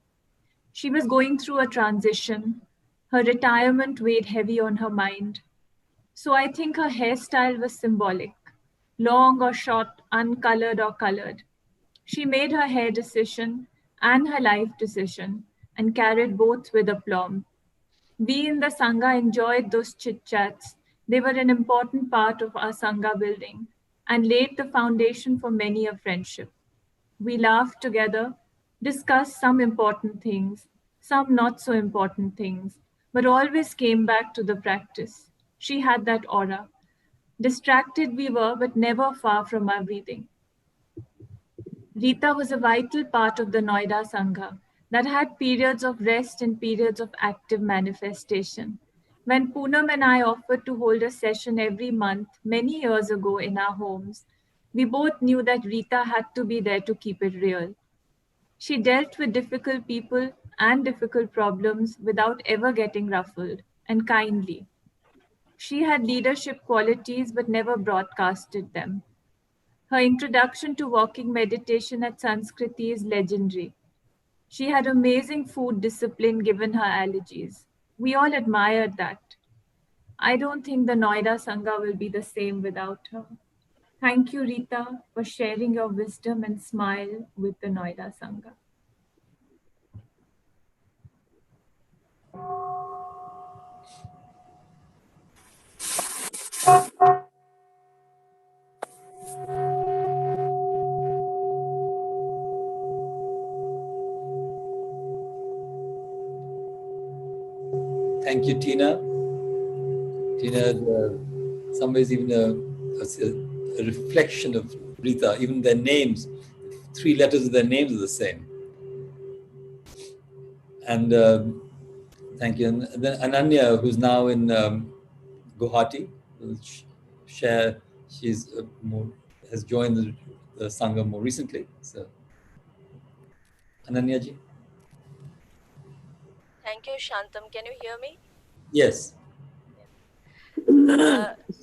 She was going through a transition. Her retirement weighed heavy on her mind. So I think her hairstyle was symbolic. Long or short, uncolored or colored. She made her hair decision and her life decision and carried both with aplomb. We in the Sangha enjoyed those chit-chats. They were an important part of our Sangha building and laid the foundation for many a friendship. We laughed together, discussed some important things, some not so important things, but always came back to the practice. She had that aura. Distracted we were, but never far from our breathing. Rita was a vital part of the Noida Sangha that had periods of rest and periods of active manifestation. When Poonam and I offered to hold a session every month many years ago in our homes, we both knew that Rita had to be there to keep it real. She dealt with difficult people and difficult problems without ever getting ruffled, and kindly. She had leadership qualities but never broadcasted them. Her introduction to walking meditation at Sanskriti is legendary. She had amazing food discipline given her allergies. We all admired that. I don't think the Noida Sangha will be the same without her. Thank you, Rita, for sharing your wisdom and smile with the Noida Sangha. Thank you, Tina. Tina is in some ways even a reflection of Rita. Even their names, 3 letters of their names are the same. And thank you. And then Ananya, who's now in Guwahati, will share. She's has joined the Sangha more recently. So, Ananya ji. Thank you, Shantam. Can you hear me? Yes.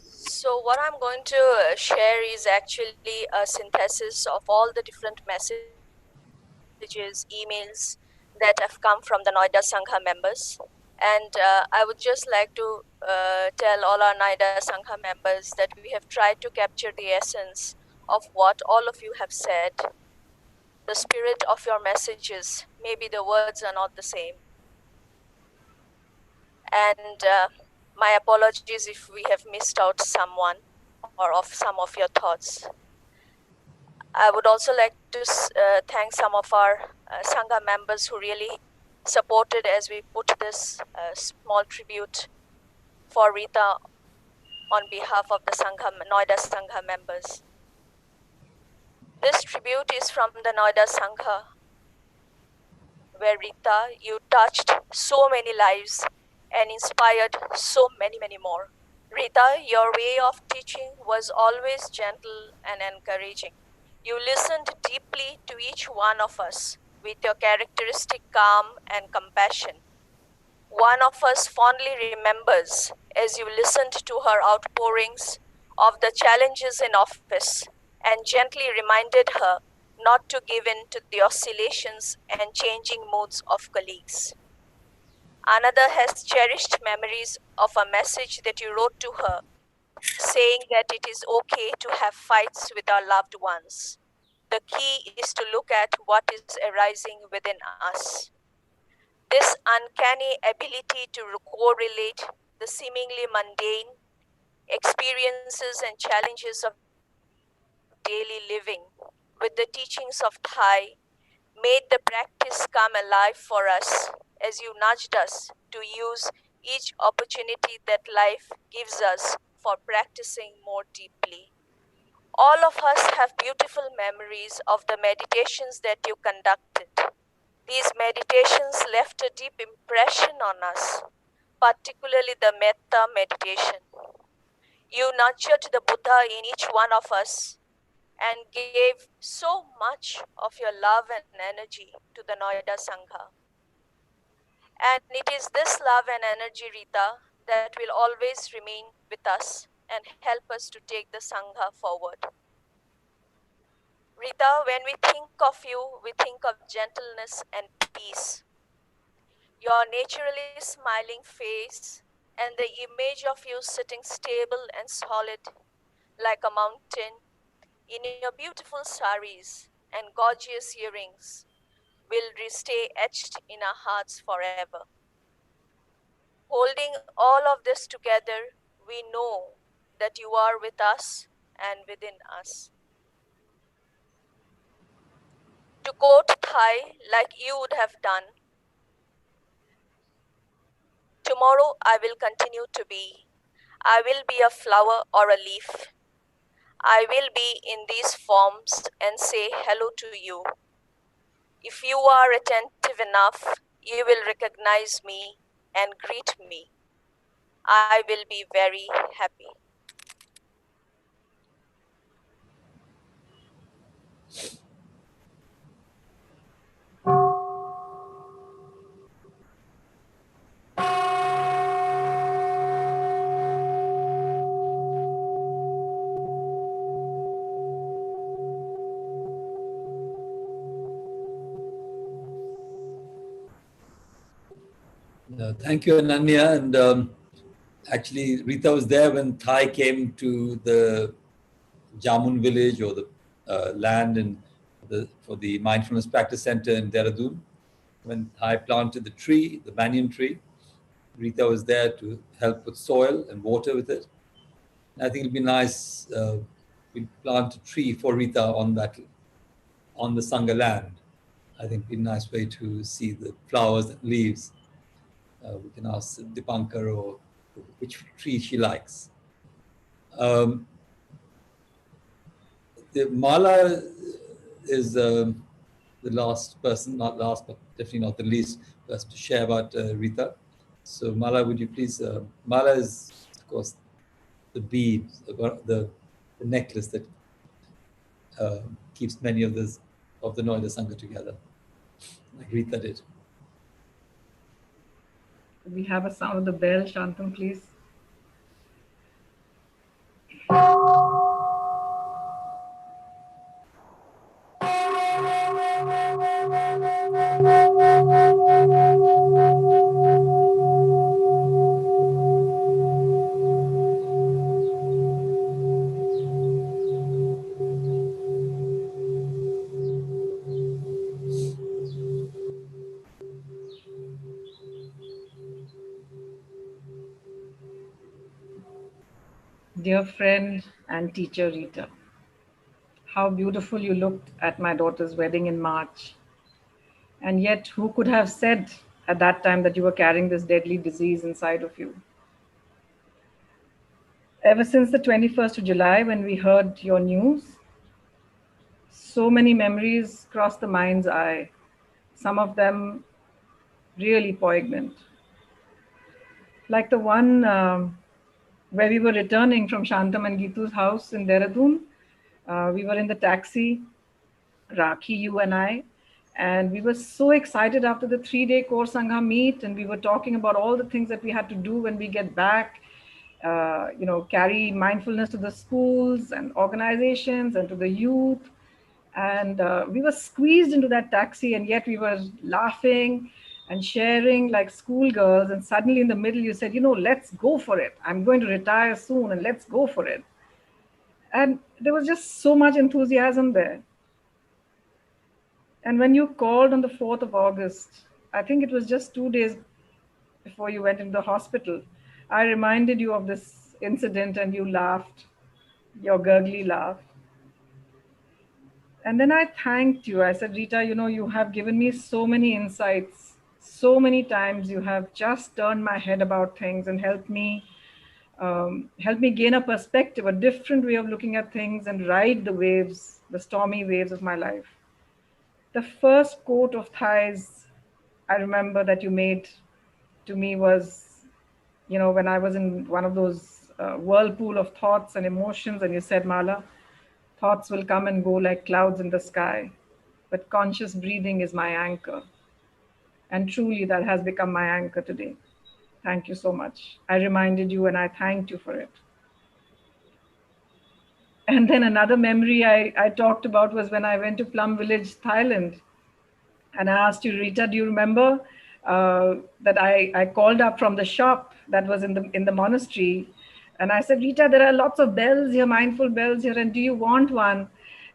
So what I'm going to share is actually a synthesis of all the different messages, emails that have come from the Noida Sangha members. And I would just like to tell all our Noida Sangha members that we have tried to capture the essence of what all of you have said, the spirit of your messages. Maybe the words are not the same. And my apologies if we have missed out someone or of some of your thoughts. I would also like to thank some of our Sangha members who really supported as we put this small tribute for Rita on behalf of the Sangha, Noida Sangha members. This tribute is from the Noida Sangha, where Rita, you touched so many lives and inspired so many, many more. Rita, your way of teaching was always gentle and encouraging. You listened deeply to each one of us with your characteristic calm and compassion. One of us fondly remembers as you listened to her outpourings of the challenges in office and gently reminded her not to give in to the oscillations and changing moods of colleagues. Another has cherished memories of a message that you wrote to her, saying that it is okay to have fights with our loved ones. The key is to look at what is arising within us. This uncanny ability to correlate the seemingly mundane experiences and challenges of daily living with the teachings of Thai made the practice come alive for us as you nudged us to use each opportunity that life gives us for practicing more deeply. All of us have beautiful memories of the meditations that you conducted. These meditations left a deep impression on us, particularly the Metta meditation. You nurtured the Buddha in each one of us and gave so much of your love and energy to the Noida Sangha. And it is this love and energy, Rita, that will always remain with us and help us to take the Sangha forward. Rita, when we think of you, we think of gentleness and peace. Your naturally smiling face and the image of you sitting stable and solid like a mountain in your beautiful saris and gorgeous earrings will stay etched in our hearts forever. Holding all of this together, we know that you are with us and within us. To quote Thai like you would have done, tomorrow I will continue to be. I will be a flower or a leaf. I will be in these forms and say hello to you. If you are attentive enough, you will recognize me and greet me. I will be very happy. Thank you, Ananya. And actually, Rita was there when Thai came to the Jamun village, or the land for the Mindfulness Practice Center in Dehradun. When Thai planted the tree, the banyan tree, Rita was there to help with soil and water with it. And I think it'd be nice, we plant a tree for Rita on the Sangha land. I think it'd be a nice way to see the flowers and leaves. We can ask Dipankar or which tree she likes. The Mala is the last person, not last, but definitely not the least person to share about Rita. So Mala, would you please, Mala is, of course, the bead, the necklace that keeps many of the Noida Sangha together, like Rita did. Could we have a sound of the bell, Shantam, please? Dear friend and teacher Rita, how beautiful you looked at my daughter's wedding in March. And yet, who could have said at that time that you were carrying this deadly disease inside of you? Ever since the 21st of July, when we heard your news, so many memories crossed the mind's eye, some of them really poignant. Like the one where we were returning from Shantam and Gitu's house in Dehradun. We were in the taxi, Rakhi, you and I, and we were so excited after the 3-day Core Sangha meet, and we were talking about all the things that we had to do when we get back, carry mindfulness to the schools and organizations and to the youth. And we were squeezed into that taxi, and yet we were laughing and sharing like schoolgirls. And suddenly in the middle, you said, let's go for it. I'm going to retire soon, and let's go for it. And there was just so much enthusiasm there. And when you called on the 4th of August, I think it was just 2 days before you went into the hospital, I reminded you of this incident and you laughed, your gurgly laugh. And then I thanked you. I said, Rita, you have given me so many insights. So many times you have just turned my head about things and helped me gain a perspective, a different way of looking at things and ride the waves, the stormy waves of my life. The first quote of Thai's I remember that you made to me was, when I was in one of those whirlpool of thoughts and emotions, and you said, Mala, Thoughts will come and go like clouds in the sky, but conscious breathing is my anchor. And truly, that has become my anchor today. Thank you so much. I reminded you and I thanked you for it. And then another memory I talked about was when I went to Plum Village, Thailand. And I asked you, Rita, do you remember that I called up from the shop that was in the monastery? And I said, Rita, there are lots of bells here, mindful bells here, and do you want one?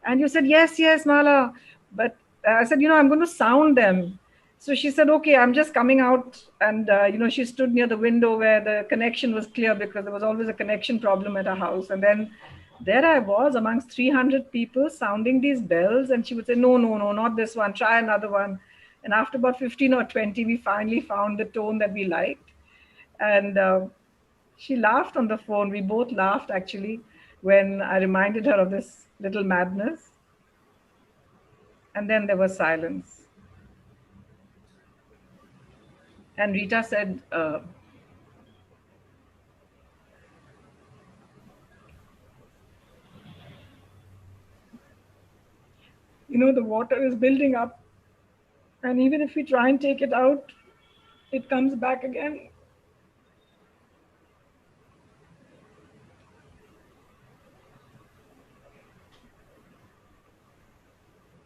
And you said, yes, yes, Mala. But I said, I'm going to sound them. So she said, okay, I'm just coming out. And, she stood near the window where the connection was clear because there was always a connection problem at our house. And then there I was amongst 300 people sounding these bells. And she would say, no, no, no, not this one. Try another one. And after about 15 or 20, we finally found the tone that we liked. And she laughed on the phone. We both laughed, actually, when I reminded her of this little madness. And then there was silence. And Rita said, the water is building up. And even if we try and take it out, it comes back again.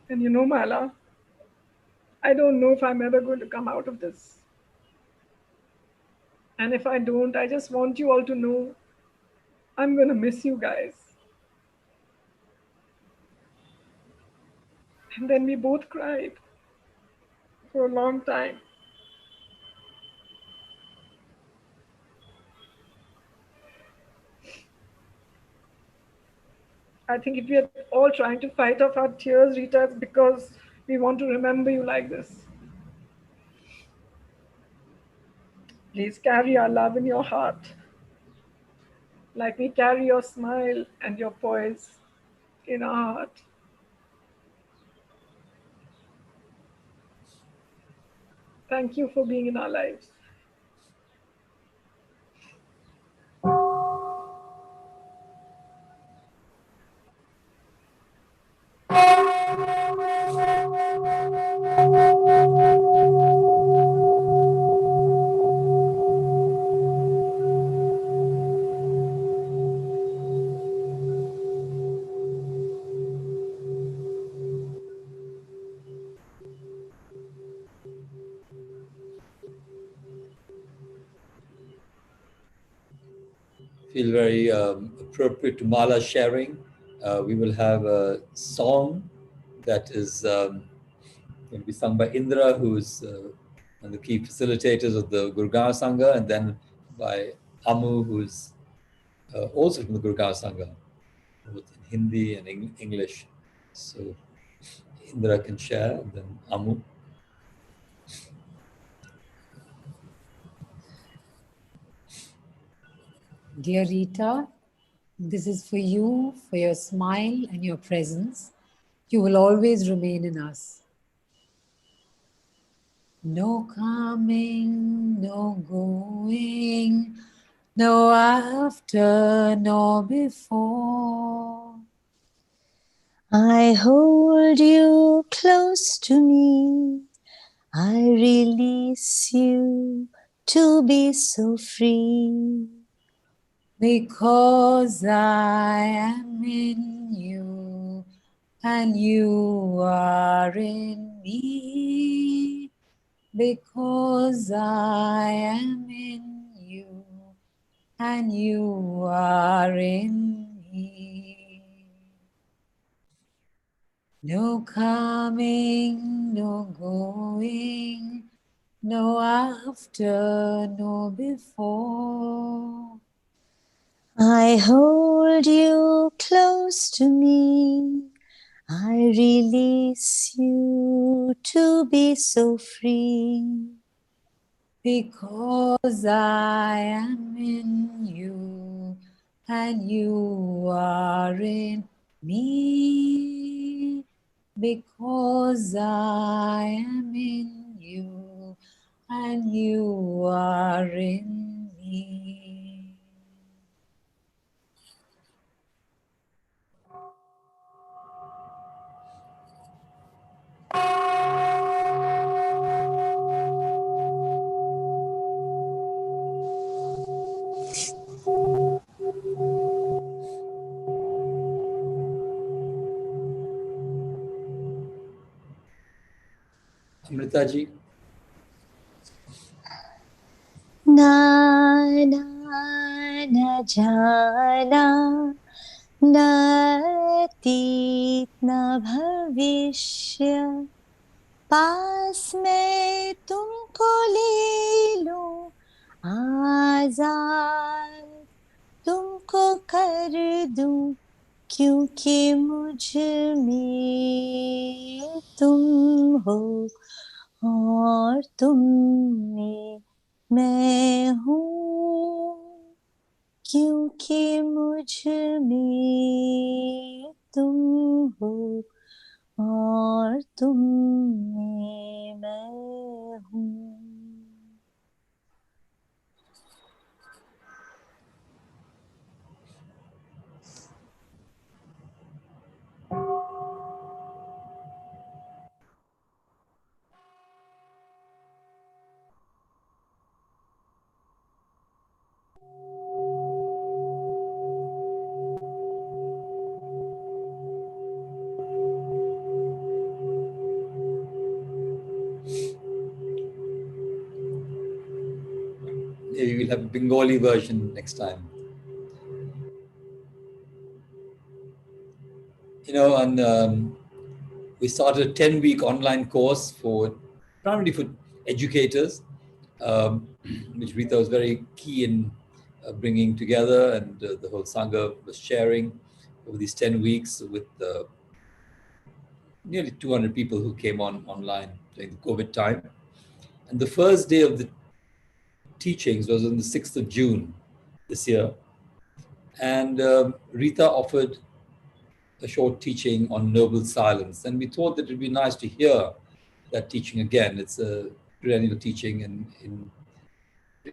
And Mala, I don't know if I'm ever going to come out of this. And if I don't, I just want you all to know I'm going to miss you guys. And then we both cried for a long time. I think if we are all trying to fight off our tears, Rita, it's because we want to remember you like this. Please carry our love in your heart, like we carry your smile and your poise in our heart. Thank you for being in our lives. Feel very appropriate to Mala sharing. We will have a song that is going to be sung by Indra, who is one of the key facilitators of the Gurgaon Sangha, and then by Amu, who is also from the Gurgaon Sangha, both in Hindi and English. So Indra can share, and then Amu. Dear Rita, this is for you, for your smile and your presence. You will always remain in us. No coming, no going, no after, no before. I hold you close to me. I release you to be so free. Because I am in you and you are in me. Because I am in you and you are in me. No coming, no going, no after, no before. I hold you close to me. I release you to be so free. Because I am in you and you are in me. Because I am in you and you are in me. Amrita ji. Na na na jana na अतीत न भविष्य पास में तुमको ले लूं आजाद तुमको कर दूं क्योंकि मुझ में तुम हो और तुम में मैं हूँ क्योंकि मुझ में तुम हो और तुम में मैं हूँ. Maybe we'll have a Bengali version next time. You know, and we started a 10-week online course primarily for educators, which Rita was very key in bringing together, and the whole Sangha was sharing over these 10 weeks with nearly 200 people who came online during the COVID time. And the first day of the teachings was on the 6th of June this year. And Rita offered a short teaching on noble silence. And we thought that it would be nice to hear that teaching again. It's a perennial teaching in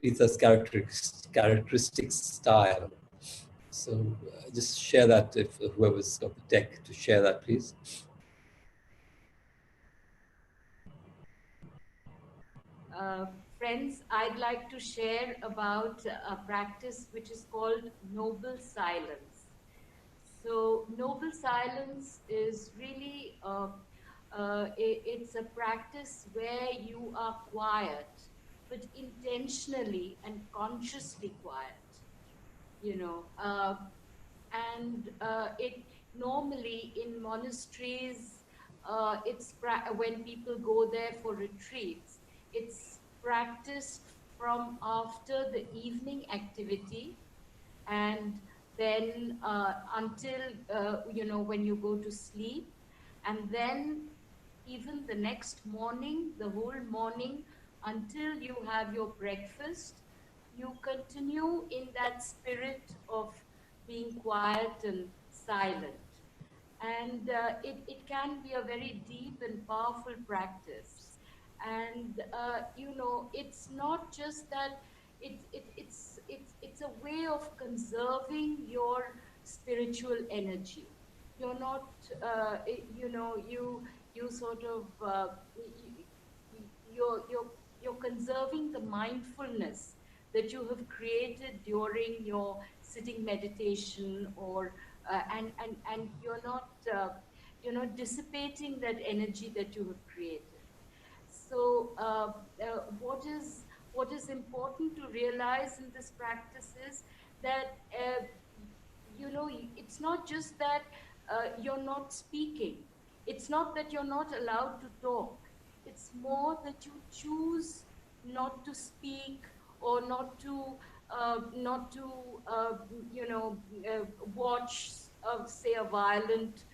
Rita's characteristic style. So just share that if whoever's got the deck to share that, please. Friends, I'd like to share about a practice which is called noble silence. So noble silence is really, it's a practice where you are quiet, but intentionally and consciously quiet, you know. And it normally in monasteries, when people go there for retreats, it's practiced from after the evening activity and then until when you go to sleep, and then even the next morning, the whole morning until you have your breakfast, you continue in that spirit of being quiet and silent. And it can be a very deep and powerful practice. And it's not just that it's a way of conserving your spiritual energy. You're not you sort of you're conserving the mindfulness that you have created during your sitting meditation, or and you're not dissipating that energy that you have created. So what is important to realize in this practice is that it's not just that you're not speaking. It's not that you're not allowed to talk. It's more that you choose not to speak, or not to watch, say, a violent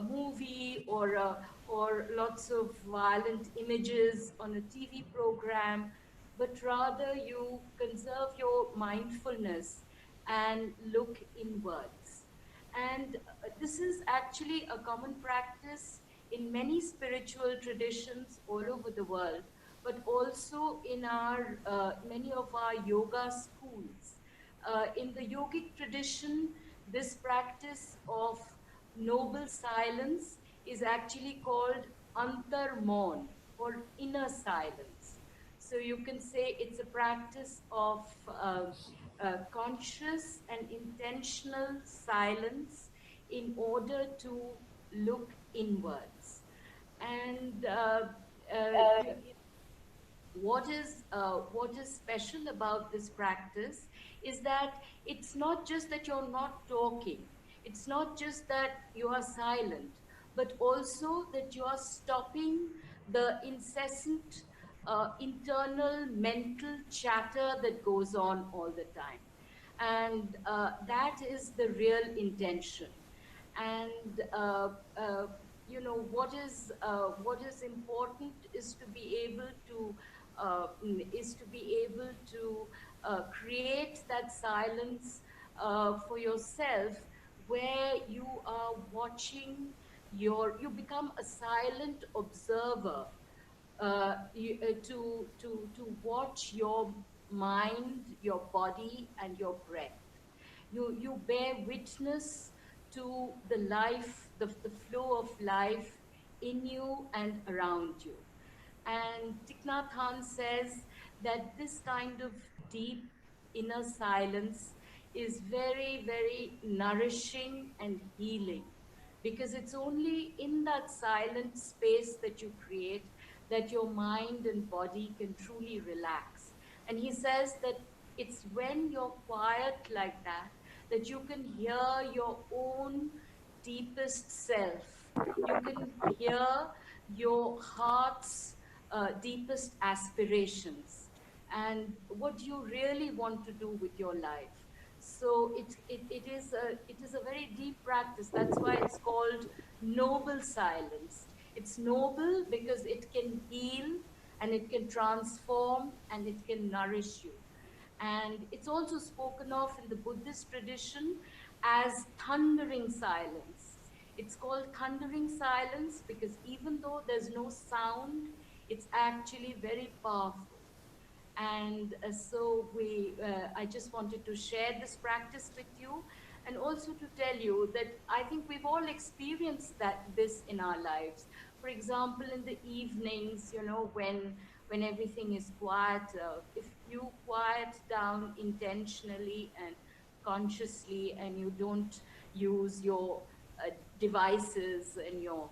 movie, or lots of violent images on a TV program, but rather you conserve your mindfulness and look inwards. And this is actually a common practice in many spiritual traditions all over the world, but also in our many of our yoga schools. In the yogic tradition, this practice of noble silence is actually called antar maun, or inner silence. So you can say it's a practice of conscious and intentional silence in order to look inwards. And what is special about this practice is that it's not just that you're not talking, it's not just that you are silent, but also that you are stopping the incessant internal mental chatter that goes on all the time. And that is the real intention. And what is important is to be able to create that silence for yourself, where you are watching you become a silent observer, to watch your mind, your body, and your breath. You bear witness to the life, the flow of life in you and around you. And Thich Nhat Hanh says that this kind of deep inner silence is very, very nourishing and healing, because it's only in that silent space that you create that your mind and body can truly relax. And he says that it's when you're quiet like that that you can hear your own deepest self. You can hear your heart's deepest aspirations and what you really want to do with your life. So it is a very deep practice. That's why it's called noble silence. It's noble because it can heal, and it can transform, and it can nourish you. And it's also spoken of in the Buddhist tradition as thundering silence. It's called thundering silence because even though there's no sound, it's actually very powerful. And I just wanted to share this practice with you, and also to tell you that I think we've all experienced this in our lives. For example, in the evenings, when everything is quiet, if you quiet down intentionally and consciously, and you don't use your devices and your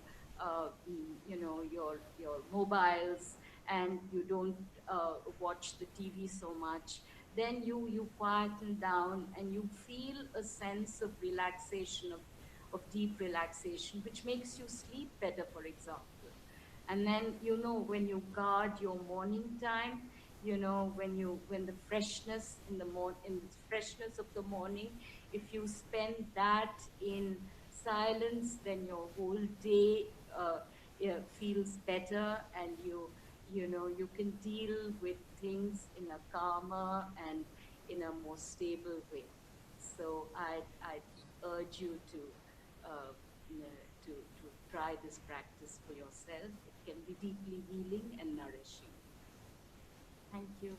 mobiles, and you don't watch the TV so much, then you quieten down and you feel a sense of relaxation, of deep relaxation, which makes you sleep better, for example. And then, when you guard your morning time, when the freshness in the freshness of the morning, if you spend that in silence, then your whole day feels better, and you can deal with things in a calmer and in a more stable way. So I'd urge you uh, to try this practice for yourself. It can be deeply healing and nourishing. Thank you.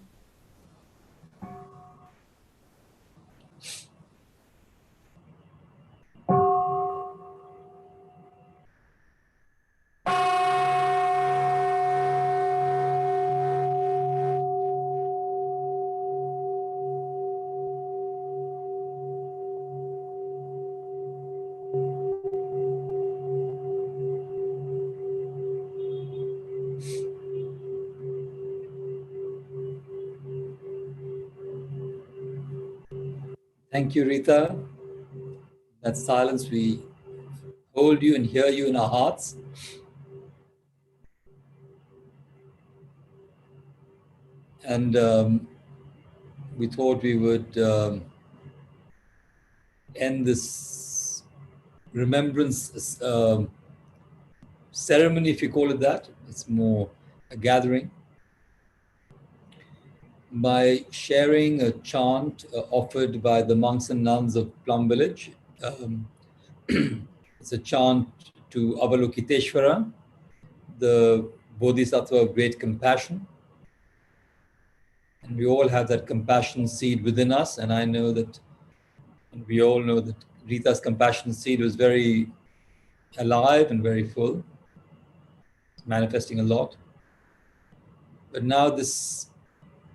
Thank you, Rita. That silence, we hold you and hear you in our hearts. And we thought we would end this remembrance ceremony, if you call it that. It's more a gathering, by sharing a chant offered by the monks and nuns of Plum Village. It's a chant to Avalokiteshvara, the Bodhisattva of great compassion. And we all have that compassion seed within us. And I know that, and we all know that Rita's compassion seed was very alive and very full. manifesting a lot. But now this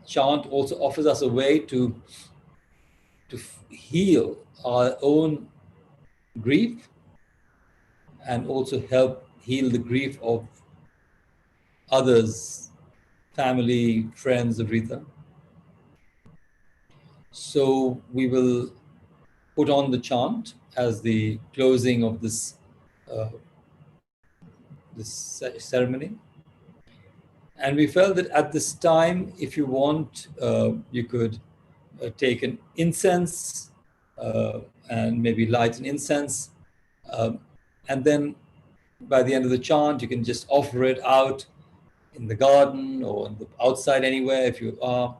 chant also offers us a way to heal our own grief and also help heal the grief of others, family, friends of Rita. So we will put on the chant as the closing of this ceremony. And we felt that at this time, if you want, you could take an incense and maybe light an incense. And then by the end of the chant, you can just offer it out in the garden or on the outside anywhere if you are.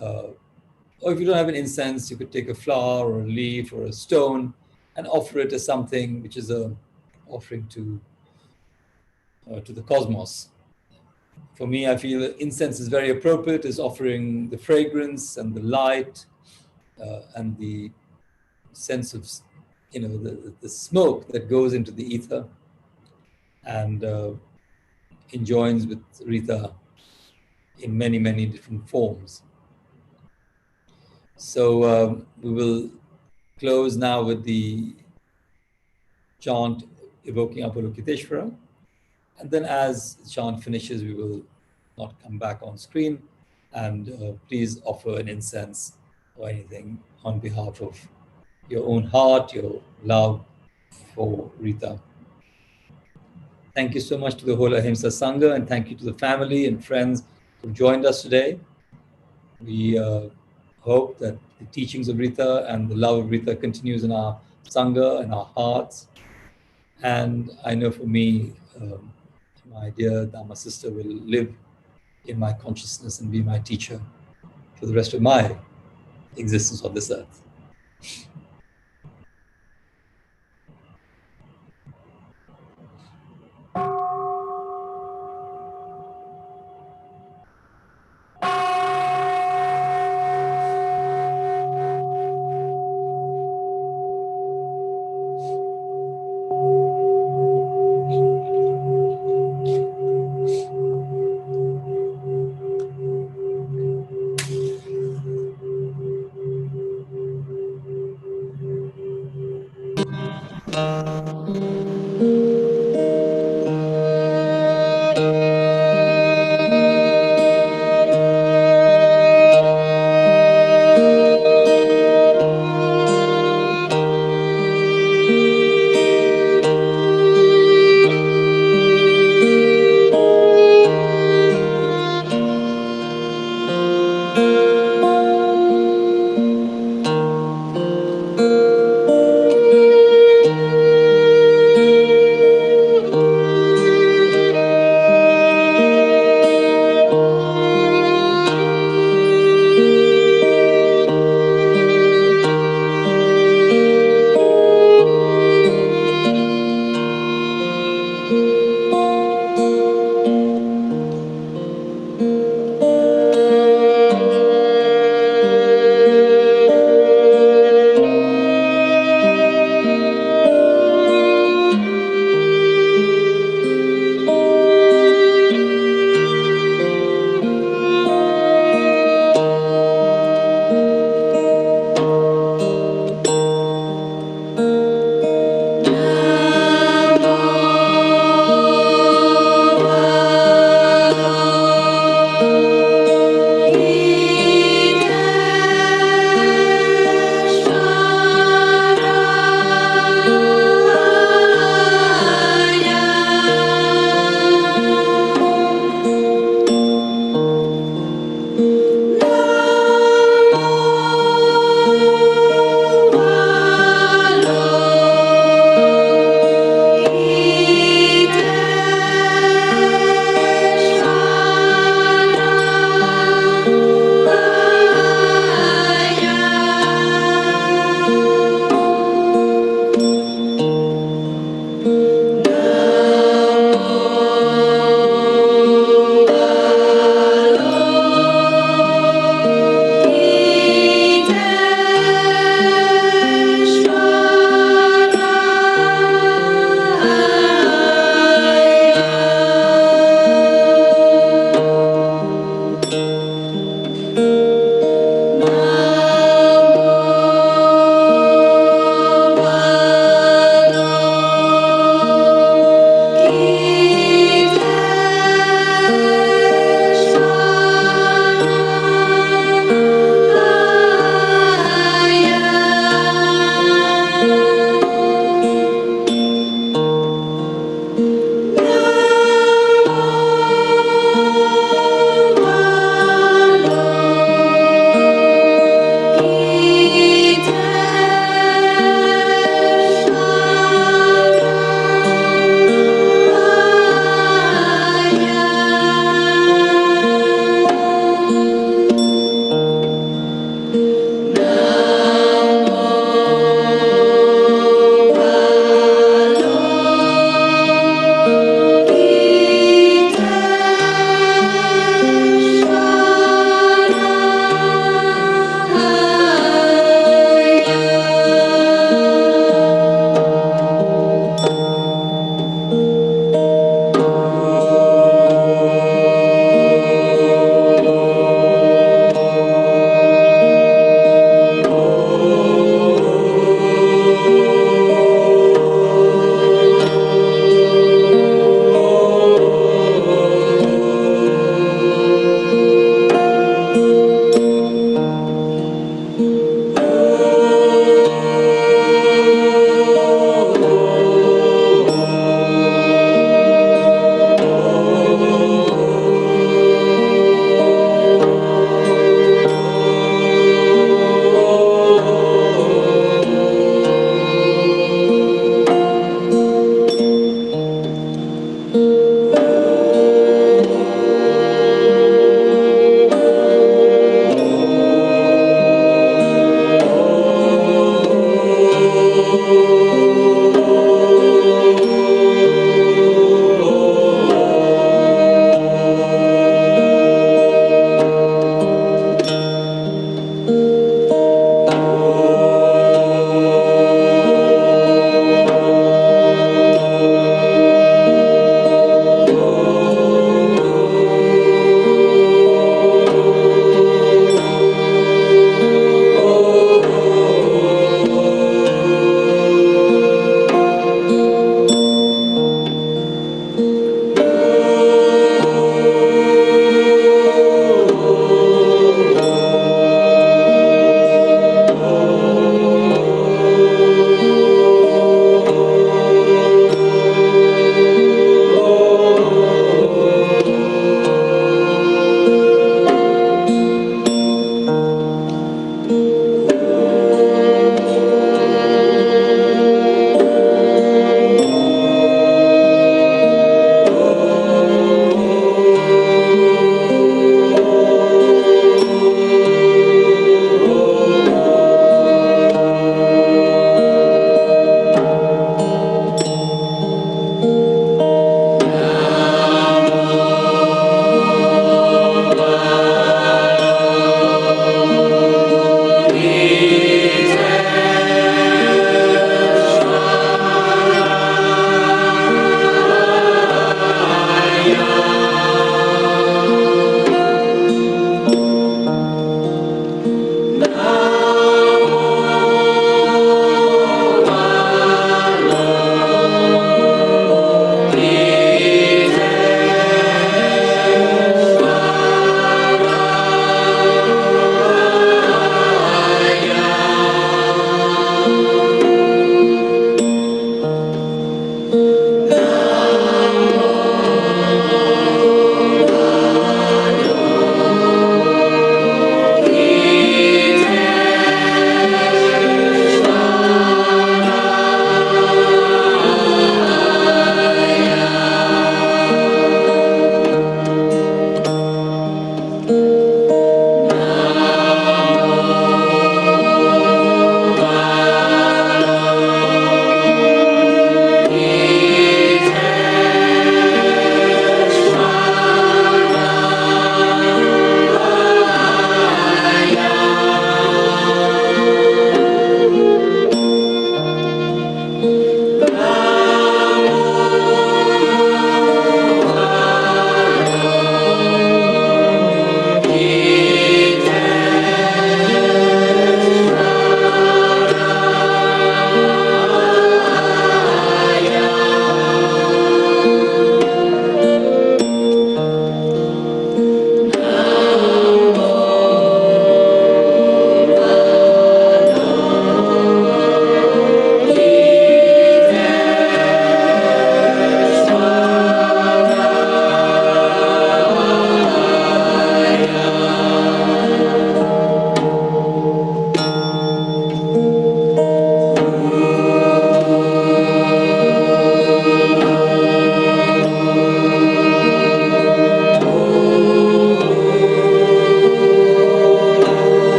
Or if you don't have an incense, you could take a flower or a leaf or a stone and offer it as something which is a offering to the cosmos. For me, I feel that incense is very appropriate, is offering the fragrance and the light and the sense of, the smoke that goes into the ether and enjoins with Rita in many, many different forms. So we will close now with the chant evoking Avalokiteshvara. And then as the chant finishes, we will not come back on screen. And please offer an incense or anything on behalf of your own heart, your love for Rita. Thank you so much to the whole Ahimsa Sangha, and thank you to the family and friends who joined us today. We hope that the teachings of Rita and the love of Rita continues in our Sangha and our hearts. And I know for me, my dear Dhamma sister will live in my consciousness and be my teacher for the rest of my existence on this earth.